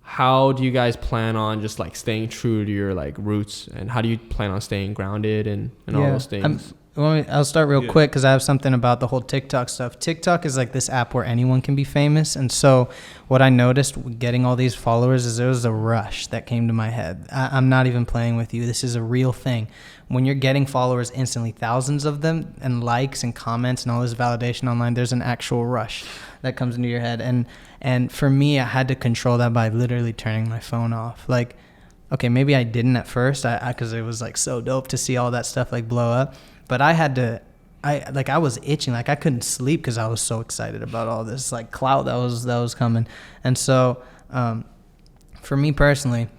how do you guys plan on just like staying true to your like roots, and how do you plan on staying grounded and all those things? I'll start real quick because I have something about the whole TikTok stuff. TikTok is like this app where anyone can be famous. And so what I noticed getting all these followers is there was a rush that came to my head. I'm not even playing with you. This is a real thing. When you're getting followers instantly, thousands of them, and likes and comments and all this validation online, there's an actual rush that comes into your head. And for me, I had to control that by literally turning my phone off. Like, okay, maybe I didn't at first because it was like so dope to see all that stuff like blow up. But I had to, I was itching, like I couldn't sleep because I was so excited about all this like clout that was coming. And so, for me personally,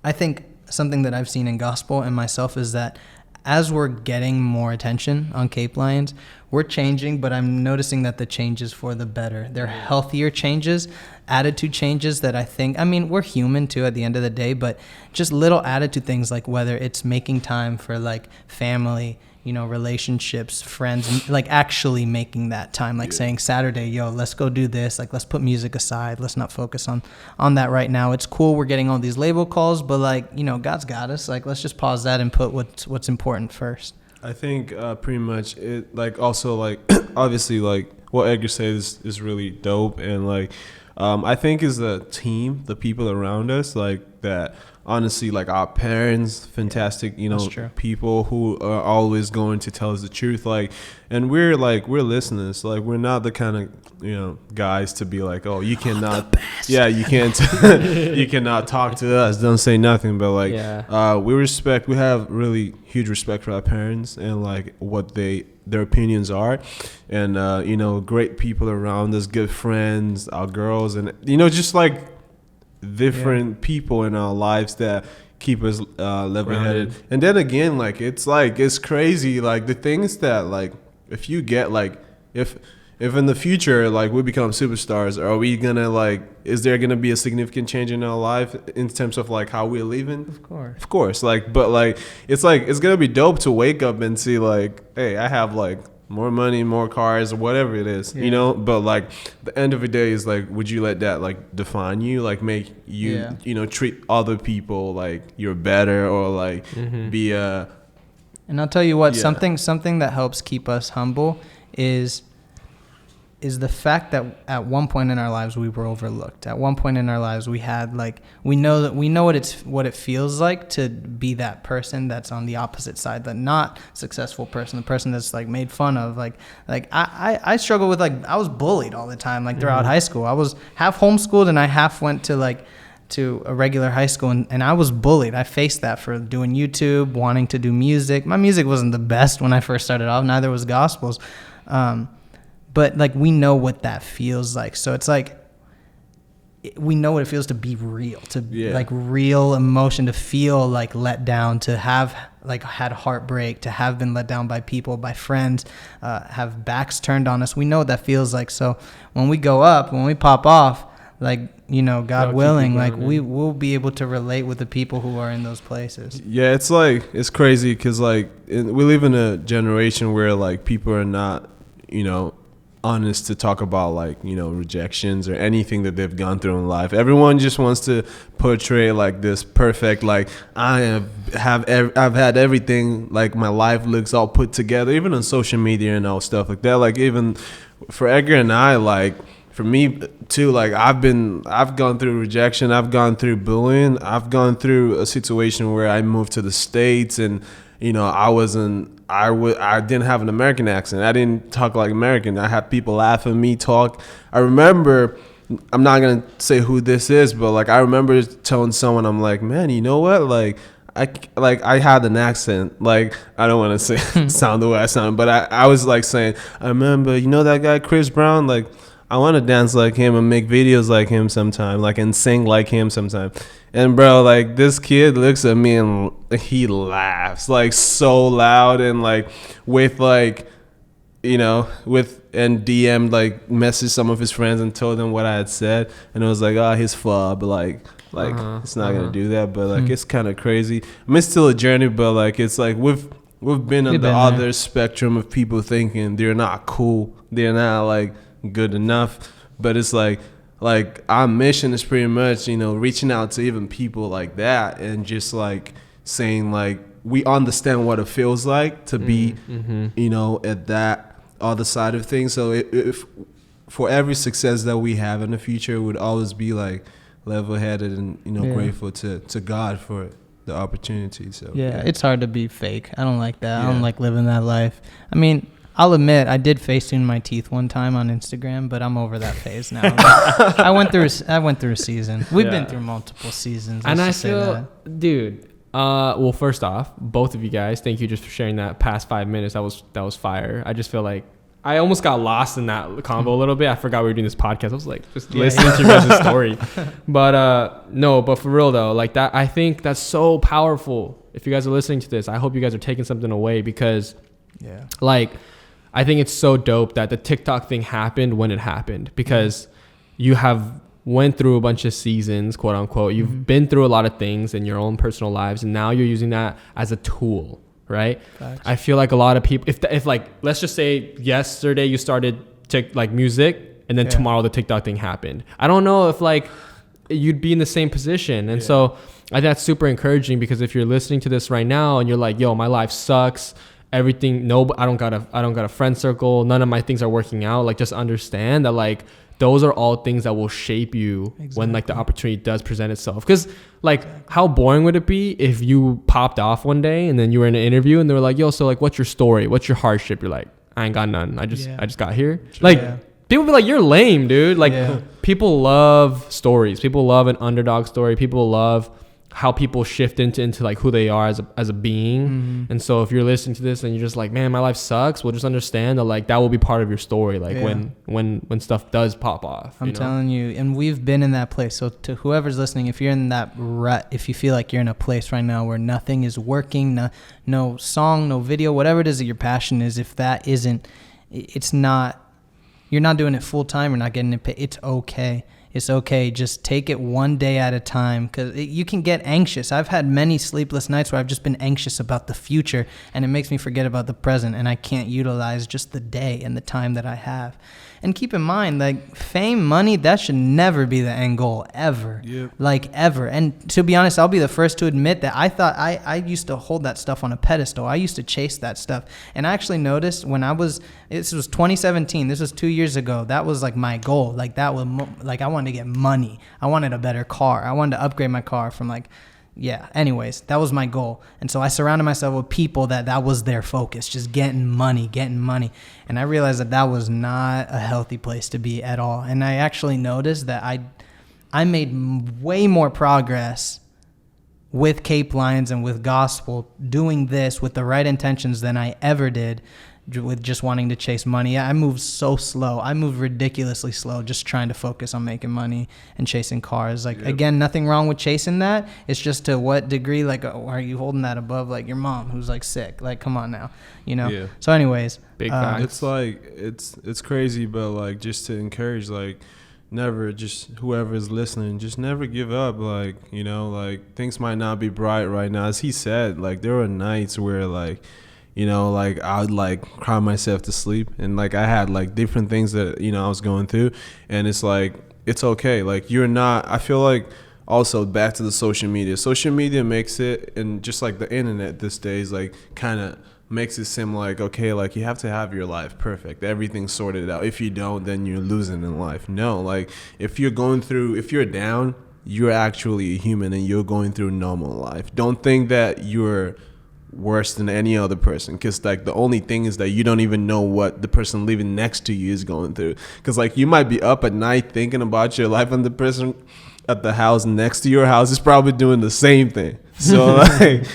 I think something that I've seen in gospel and myself is that as we're getting more attention on Cape Lions, we're changing, but I'm noticing that the changes for the better. They're healthier changes, attitude changes that I think, I mean, we're human too at the end of the day, but just little attitude things like whether it's making time for like family, you know, relationships, friends, and like actually making that time, like saying Saturday, yo, let's go do this. Like, let's put music aside. Let's not focus on that right now. It's cool. We're getting all these label calls, but like, you know, God's got us. Like, let's just pause that and put what's important first. I think pretty much it, like also like obviously like what Edgar says is really dope, and like I think is the team, the people around us, like that. Honestly, like our parents, fantastic, you know, people who are always going to tell us the truth. Like, and we're listeners. Like, we're not the kind of, you know, guys to be like, oh, you cannot, you can't, you cannot talk to us. Don't say nothing. But like, we have really huge respect for our parents and like what their opinions are, and you know, great people around us, good friends, our girls, and you know, just like different people in our lives that keep us level-headed. And then again, it's crazy, like the things that like if you get like if in the future like we become superstars, are we gonna like, is there gonna be a significant change in our life in terms of like how we're living? Of course, like, but like it's gonna be dope to wake up and see like, hey, I have like more money, more cars, or whatever it is, you know. But like the end of the day is like, would you let that like define you, like make you you know, treat other people like you're better, or like be a. And I'll tell you what, something that helps keep us humble is the fact that at one point in our lives we were overlooked. At one point in our lives we had like, we know what it feels like to be that person that's on the opposite side, the not successful person, the person that's like made fun of. Like I struggle with, like, I was bullied all the time, like throughout high school. I was half homeschooled and I half went to a regular high school, and I was bullied. I faced that for doing YouTube, wanting to do music. My music wasn't the best when I first started off, neither was gospel's. But like, we know what that feels like. So it's like, we know what it feels to be real, to like real emotion, to feel like let down, to have like had heartbreak, to have been let down by people, by friends, have backs turned on us. We know what that feels like. So when we go up, when we pop off, like, you know, God willing, like we will be able to relate with the people who are in those places. Yeah, it's like, it's crazy because like we live in a generation where like people are not, you know, honest to talk about like, you know, rejections or anything that they've gone through in life. Everyone just wants to portray like this perfect, like I've had everything, like my life looks all put together, even on social media and all stuff like that. Like even for Edgar and I, like, for me too, like I've gone through rejection, I've gone through bullying, I've gone through a situation where I moved to the States and, you know, I didn't have an American accent. I didn't talk like American. I had people laugh at me talk. I remember, I'm not going to say who this is, but like I remember telling someone, I'm like, man, you know what? Like I had an accent. Like, I don't want to say sound the way I sound, but I was like saying, I remember, you know that guy Chris Brown? Like, I want to dance like him and make videos like him sometime, like, and sing like him sometime. And bro, like, this kid looks at me and he laughs like so loud, and like with like, you know, and DM like messaged some of his friends and told them what I had said, and it was like, oh, his fault, but like it's not gonna do that, but like it's kind of crazy. I mean, it's still a journey, but like it's like we've been on the other spectrum of people thinking they're not cool, they're not like good enough, but it's like our mission is pretty much, you know, reaching out to even people like that and just like saying like we understand what it feels like to be you know, at that other side of things. So if for every success that we have in the future, it would always be like level-headed and, you know, grateful to God for the opportunity. So it's hard to be fake. I don't like that. I don't like living that life. I mean, I'll admit I did Facetune my teeth one time on Instagram, but I'm over that phase now. I went through a season. We've been through multiple seasons. And I feel, dude, well, first off, both of you guys, thank you just for sharing that past 5 minutes. That was fire. I just feel like I almost got lost in that convo a little bit. I forgot we were doing this podcast. I was like just listening to your guys' story. But no, but for real though, like that, I think that's so powerful. If you guys are listening to this, I hope you guys are taking something away, because like, I think it's so dope that the TikTok thing happened when it happened, because you have went through a bunch of seasons, quote unquote. You've been through a lot of things in your own personal lives, and now you're using that as a tool, right? Facts. I feel like a lot of people, if like, let's just say yesterday you started like music, and then tomorrow the TikTok thing happened. I don't know if like you'd be in the same position. And so I think that's super encouraging, because if you're listening to this right now and you're like, yo, my life sucks, everything, no, I don't got a friend circle, none of my things are working out, like, just understand that like those are all things that will shape you when like the opportunity does present itself. Because like, how boring would it be if you popped off one day and then you were in an interview and they were like, yo, so like, what's your story, what's your hardship? You're like, I ain't got none, I just got here. Like people be like, you're lame, dude. Like people love stories, people love an underdog story, people love how people shift into like who they are as a being. And so if you're listening to this and you're just like, man, my life sucks, well, just understand that like that will be part of your story, like when stuff does pop off. I'm telling you, and we've been in that place. So to whoever's listening, if you're in that rut, if you feel like you're in a place right now where nothing is working, no song, no video, whatever it is that your passion is, if that isn't, it's not, you're not doing it full time, you're not getting it paid, it's okay. It's okay. Just take it one day at a time, because you can get anxious. I've had many sleepless nights where I've just been anxious about the future, and it makes me forget about the present, and I can't utilize just the day and the time that I have. And keep in mind, like, fame, money, that should never be the end goal, ever. Like, ever. And to be honest, I'll be the first to admit that I thought I used to hold that stuff on a pedestal. I used to chase that stuff. And I actually noticed when this was 2017, this was 2 years ago, that was like my goal. Like, that was like, I wanted to get money. I wanted a better car. I wanted to upgrade my car from like, anyways, that was my goal. And so I surrounded myself with people that was their focus, just getting money. And I realized that was not a healthy place to be at all. And I actually noticed that I made way more progress with Cape Lions and with gospel doing this with the right intentions than I ever did with just wanting to chase money. I moved so slow. I moved ridiculously slow, just trying to focus on making money and chasing cars. Like, again, nothing wrong with chasing that. It's just to what degree, like, are you holding that above, like, your mom who's, like, sick? Like, come on now, So anyways. Big facts. It's like, it's crazy, but, like, just to encourage, like, never, just whoever is listening, just never give up. Like, like, things might not be bright right now. As he said, like, there were nights where, like, like I would like cry myself to sleep, and like I had like different things that I was going through, and it's like, it's okay. Like, you're not, I feel like, also back to the social media makes it, and just like the internet these days, like kind of makes it seem like, okay, like you have to have your life perfect, everything sorted out. If you don't, then you're losing in life. No, like if you're down, you're actually a human and you're going through normal life. Don't think that you're worse than any other person, because like the only thing is that you don't even know what the person living next to you is going through, because like you might be up at night thinking about your life, and the person at the house next to your house is probably doing the same thing. So the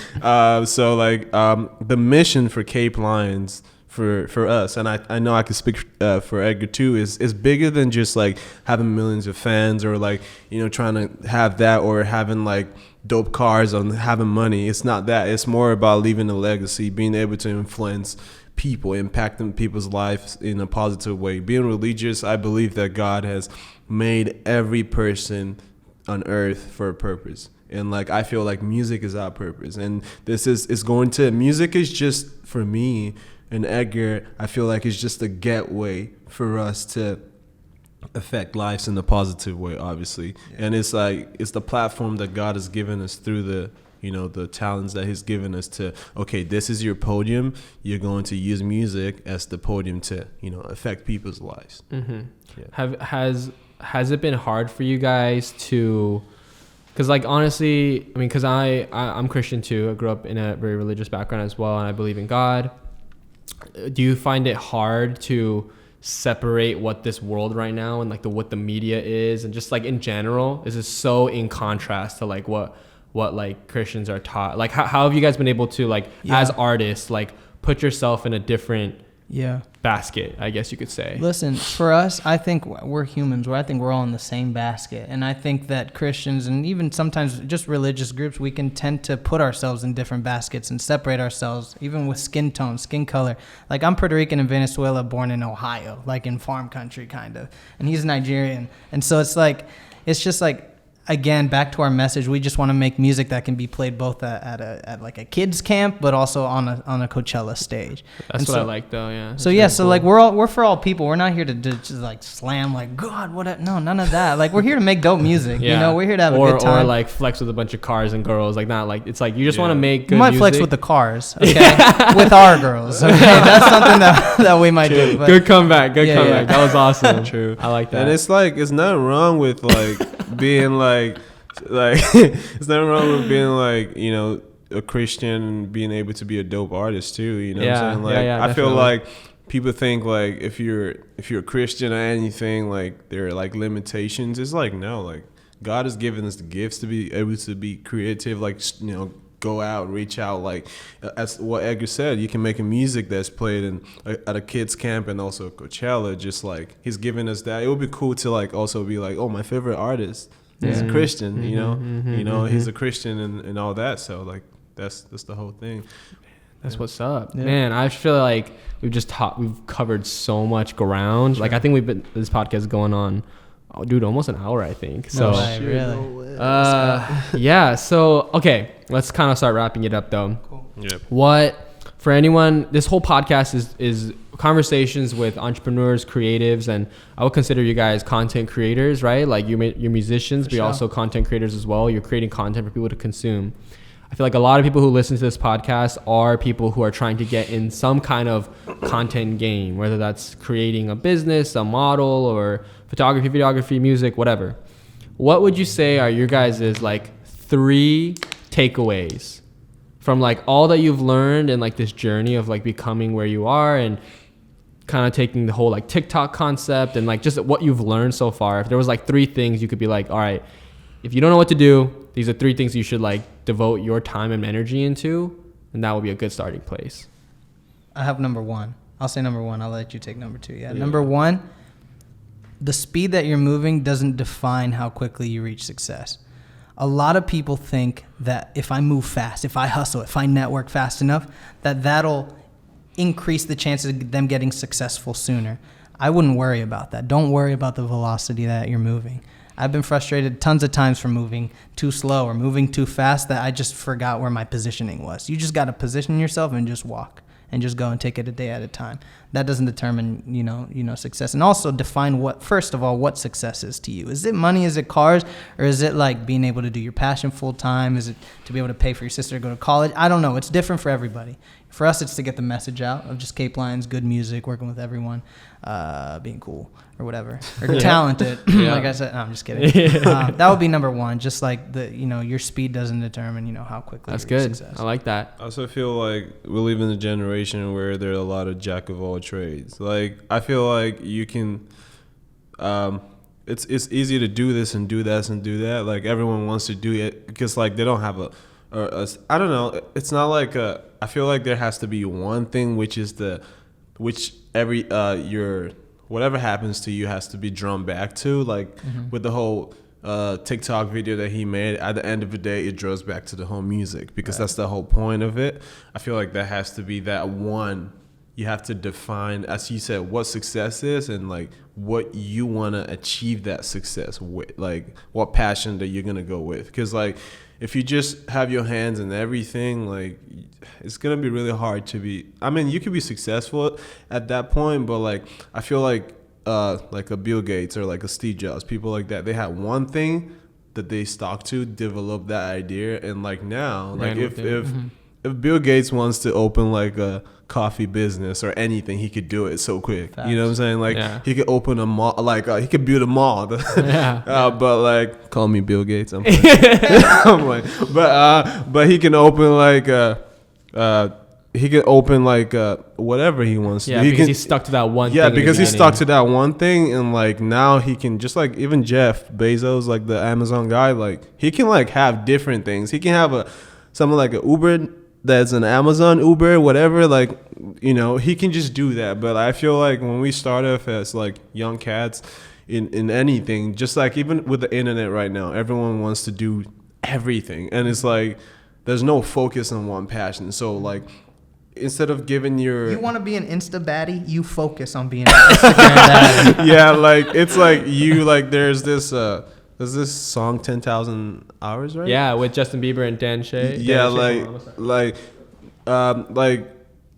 mission for Cape Lions for us, and I know I can speak for Edgar too, is bigger than just like having millions of fans, or like, you know, trying to have that, or having like dope cars, on having money. It's not that. It's more about leaving a legacy, being able to influence people, impacting people's lives in a positive way. Being religious, I believe that God has made every person on earth for a purpose. And like, I feel like music is our purpose. And music is just, for me and Edgar, I feel like it's just a gateway for us to affect lives in a positive way, obviously. Yeah. And it's like, it's the platform that God has given us through the, you know, the talents that he's given us to, okay, this is your podium. You're going to use music as the podium to, you know, affect people's lives. Mm-hmm. Yeah. Has it been hard for you guys to, because like, honestly, I mean, because I'm Christian too. I grew up in a very religious background as well, and I believe in God. Do you find it hard to separate what this world right now and like what the media is, and just like in general, is it so in contrast to like what like Christians are taught? Like how have you guys been able to like, as artists, like put yourself in a different basket, I guess you could say? Listen, for us, I think we're humans. I think we're all in the same basket. And I think that Christians, and even sometimes just religious groups, we can tend to put ourselves in different baskets and separate ourselves, even with skin tone, skin color. Like, I'm Puerto Rican in Venezuela, born in Ohio, like in farm country kind of. And he's Nigerian. And so it's just like, again, back to our message, we just want to make music that can be played both at like a kids camp, but also on a Coachella stage. That's what I like, though. Yeah. So yeah, so cool. Like we're for all people. We're not here to just like slam like God. No, none of that. Like, we're here to make dope music. You know, we're here to have a good time. Or like flex with a bunch of cars and girls. Like, not like, it's like you just want to make good music. We might flex with the cars, okay, with our girls. Okay, that's something that we might do. But good comeback. That was awesome. True. I like that. And it's like, it's nothing wrong with like being like it's nothing wrong with being like, you know, a Christian and being able to be a dope artist too, you know what I'm saying? Like, I feel like people think like if you're a Christian or anything, like there are like limitations. It's like, no, like God has given us the gifts to be able to be creative, like, you know, go out, reach out. Like, as what Edgar said, you can make a music that's played at a kids camp and also Coachella. Just like he's given us that. It would be cool to like also be like, oh, my favorite artist is a Christian, you know, he's a Christian and all that. So like that's the whole thing. That's what's up, man. I feel like we've covered so much ground. Like, I think this podcast is going on, almost an hour, I think. So really? Yeah. So okay, let's kind of start wrapping it up though. Cool. Yep. What, for anyone, this whole podcast is conversations with entrepreneurs, creatives, and I would consider you guys content creators, right? Like, you're musicians, but you're also content creators as well. You're creating content for people to consume. I feel like a lot of people who listen to this podcast are people who are trying to get in some kind of content game, whether that's creating a business, a model, or photography, videography, music, whatever. What would you say are your guys' like 3 takeaways from like all that you've learned and like this journey of like becoming where you are, and kind of taking the whole like TikTok concept and like just what you've learned so far? If there was like 3 things you could be like, all right, if you don't know what to do, these are 3 things you should like devote your time and energy into, and that would be a good starting place. I have number 1. I'll say number 1. I'll let you take number 2. Yeah. Number 1, the speed that you're moving doesn't define how quickly you reach success. A lot of people think that if I move fast, if I hustle, if I network fast enough, that'll increase the chances of them getting successful sooner. I wouldn't worry about that. Don't worry about the velocity that you're moving. I've been frustrated tons of times from moving too slow or moving too fast that I just forgot where my positioning was. You just got to position yourself and just walk and just go and take it a day at a time. that doesn't determine, success. And also define first of all, what success is to you. Is it money? Is it cars? Or is it like being able to do your passion full time? Is it to be able to pay for your sister to go to college? I don't know. It's different for everybody. For us, it's to get the message out of just Cape Lines, good music, working with everyone, being cool or whatever, or talented. Like I said, no, I'm just kidding. That would be number one. Just like your speed doesn't determine, how quickly. That's you're good. success. I like that. I also feel like we live in a generation where there are a lot of jack of all trades. Like I feel like you can, it's easy to do this and do that and do that. Like everyone wants to do it because like they don't have I don't know. It's not like I feel like there has to be one thing which every your whatever happens to you has to be drawn back to. Like with the whole TikTok video that he made, at the end of the day, it draws back to the whole music because that's the whole point of it. I feel like that has to be that one. You have to define, as you said, what success is and like what you want to achieve that success with, like what passion that you're gonna go with. Because like if you just have your hands in everything, like it's gonna be really hard to be. I mean, you could be successful at that point, but like I feel like a Bill Gates or like a Steve Jobs, people like that, they had one thing that they stuck to, develop that idea, and like now, like if Bill Gates wants to open like a coffee business or anything, he could do it so quick. Facts. You know what I'm saying? Like he could open a mall, like he could build a mall. But like, call me Bill Gates. I'm like, but he can open like whatever he wants to. Because he's stuck to that one thing. Yeah, because he's stuck to that one thing, and like now he can, just like even Jeff Bezos, like the Amazon guy, like he can like have different things. He can have something like an Uber that's an Amazon Uber, whatever, like, he can just do that. But I feel like when we start off as like young cats in anything, just like even with the internet right now, everyone wants to do everything, and it's like there's no focus on one passion. So like instead of giving you want to be an Insta baddie, you focus on being an Instagram baddie. Yeah, like it's like there's this song 10,000 Hours, right? Yeah, with Justin Bieber and Dan Shay. Yeah,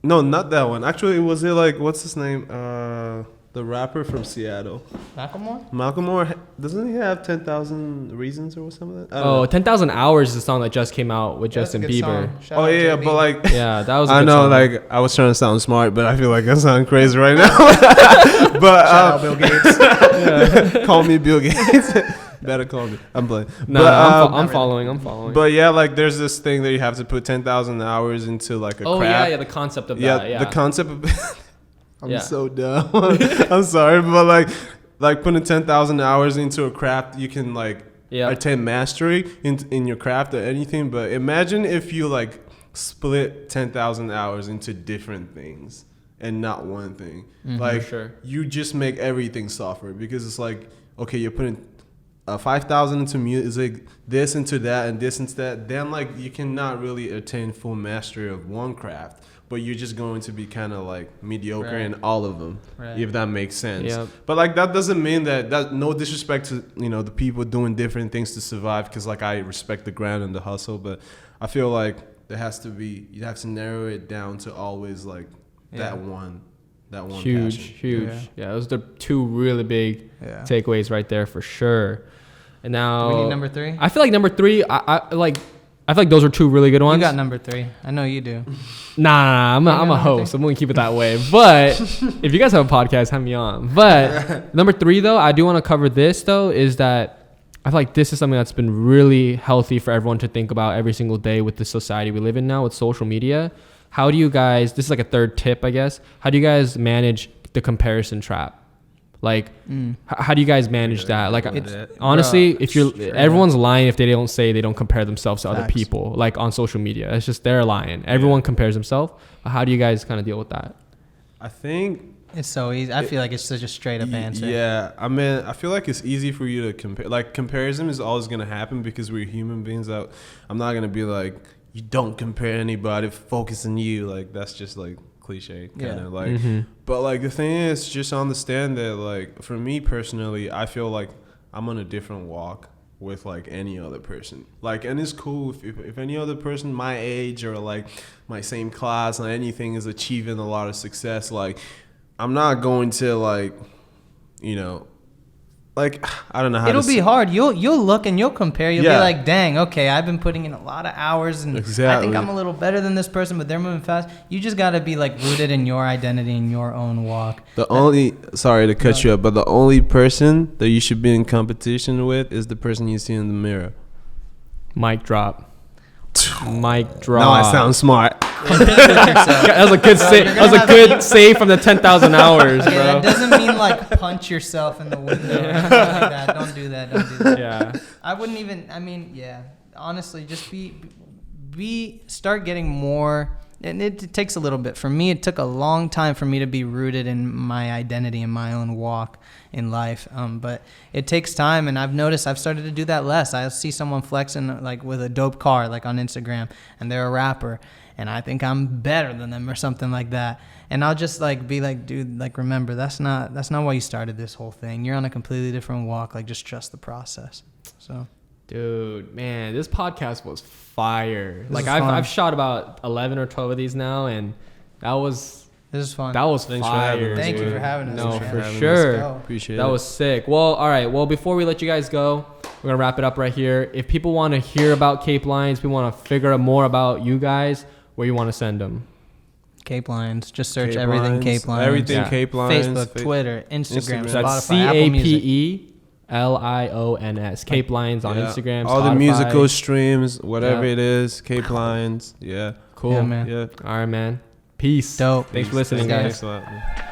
no, not that one. Actually, was it like, what's his name? The rapper from Seattle. Macklemore? Doesn't he have 10,000 Reasons or something like that? 10,000 Hours is a song that just came out with Justin Bieber. Oh, yeah, but like... Yeah, that was a good song. Like, I was trying to sound smart, but I feel like I sound crazy right now. But shout out Bill Gates. Call me Bill Gates. Better call me. I'm playing. No, I'm following. But yeah, like there's this thing that you have to put 10,000 hours into like a craft. Yeah, the concept of that. Yeah, the concept of... I'm so dumb. I'm sorry, but like putting 10,000 hours into a craft, you can like attain mastery in your craft or anything. But imagine if you like split 10,000 hours into different things and not one thing. You just make everything software, because it's like, okay, you're putting 5,000 into music, this into that, and this into that. Then like you cannot really attain full mastery of one craft, but you're just going to be kind of like mediocre in all of them, if that makes sense. Yep. But like that doesn't mean that no disrespect to the people doing different things to survive, because like I respect the grind and the hustle, but I feel like you have to narrow it down to always like that one huge passion. Yeah, those are the two really big takeaways right there for sure. And now do we need number 3? I feel like number 3, I feel like those are two really good ones. You got number 3. I know you do. Nah, I'm a host. I'm going to keep it that way. But if you guys have a podcast, have me on. But number 3, though, I do want to cover this, though, is that I feel like this is something that's been really healthy for everyone to think about every single day with the society we live in now with social media. How do you guys, this is like a third tip, I guess. How do you guys manage the comparison trap? Like, how do you guys manage that? Like, honestly, everyone's lying if they don't say they don't compare themselves to other people, like on social media. It's just they're lying. Everyone compares himself. How do you guys kind of deal with that? I think it's so easy. I feel like it's such a straight up answer. Yeah, I mean, I feel like it's easy for you to compare. Like, comparison is always gonna happen because we're human beings. I'm not gonna be like, you don't compare anybody, focus on you. Like, that's just like cliche kind of like. But like the thing is, just understand that like for me personally, I feel like I'm on a different walk with like any other person. Like, and it's cool if any other person my age or like my same class or anything is achieving a lot of success. Like, I'm not going to like, you know, like I don't know how. It'll be hard. You'll look and you'll compare. You'll be like, dang, okay, I've been putting in a lot of hours, and I think I'm a little better than this person, but they're moving fast. You just gotta be like rooted in your identity and your own walk. Sorry to cut you up, but the only person that you should be in competition with is the person you see in the mirror. Mic drop. Mic drop. Now I sound smart. That was a good save. That was a good save from the 10,000 hours, bro. That doesn't mean like punch yourself in the window. Or something like that. Don't do that. Don't do that. Yeah. I wouldn't even. I mean, yeah. Honestly, just start getting more. And it takes a little bit. For me, it took a long time for me to be rooted in my identity and my own walk in life. But it takes time, and I've noticed I've started to do that less. I see someone flexing like with a dope car, like on Instagram, and they're a rapper, and I think I'm better than them or something like that. And I'll just like be like, dude, like remember that's not why you started this whole thing. You're on a completely different walk. Like just trust the process. So. Dude, man, this podcast was fire. Like I've shot about 11 or 12 of these now, and this is fun. That was fire. Thank you for having us. No, for sure. Appreciate it. That was sick. Well, all right. Well, before we let you guys go, we're gonna wrap it up right here. If people want to hear about Cape Lions, we want to figure out more about you guys, where you want to send them. Cape Lions. Just search everything Cape Lions. Everything Cape Lions. Facebook, Twitter, Instagram, So that's Spotify, Apple Music. CAPELIONS. Cape Lions on Instagram. All Spotify. the musical streams, whatever it is, Cape Lions. Yeah. Cool. Yeah, man. Yeah. All right, man. Peace. Dope. Thanks for listening, guys. Thanks a lot, man.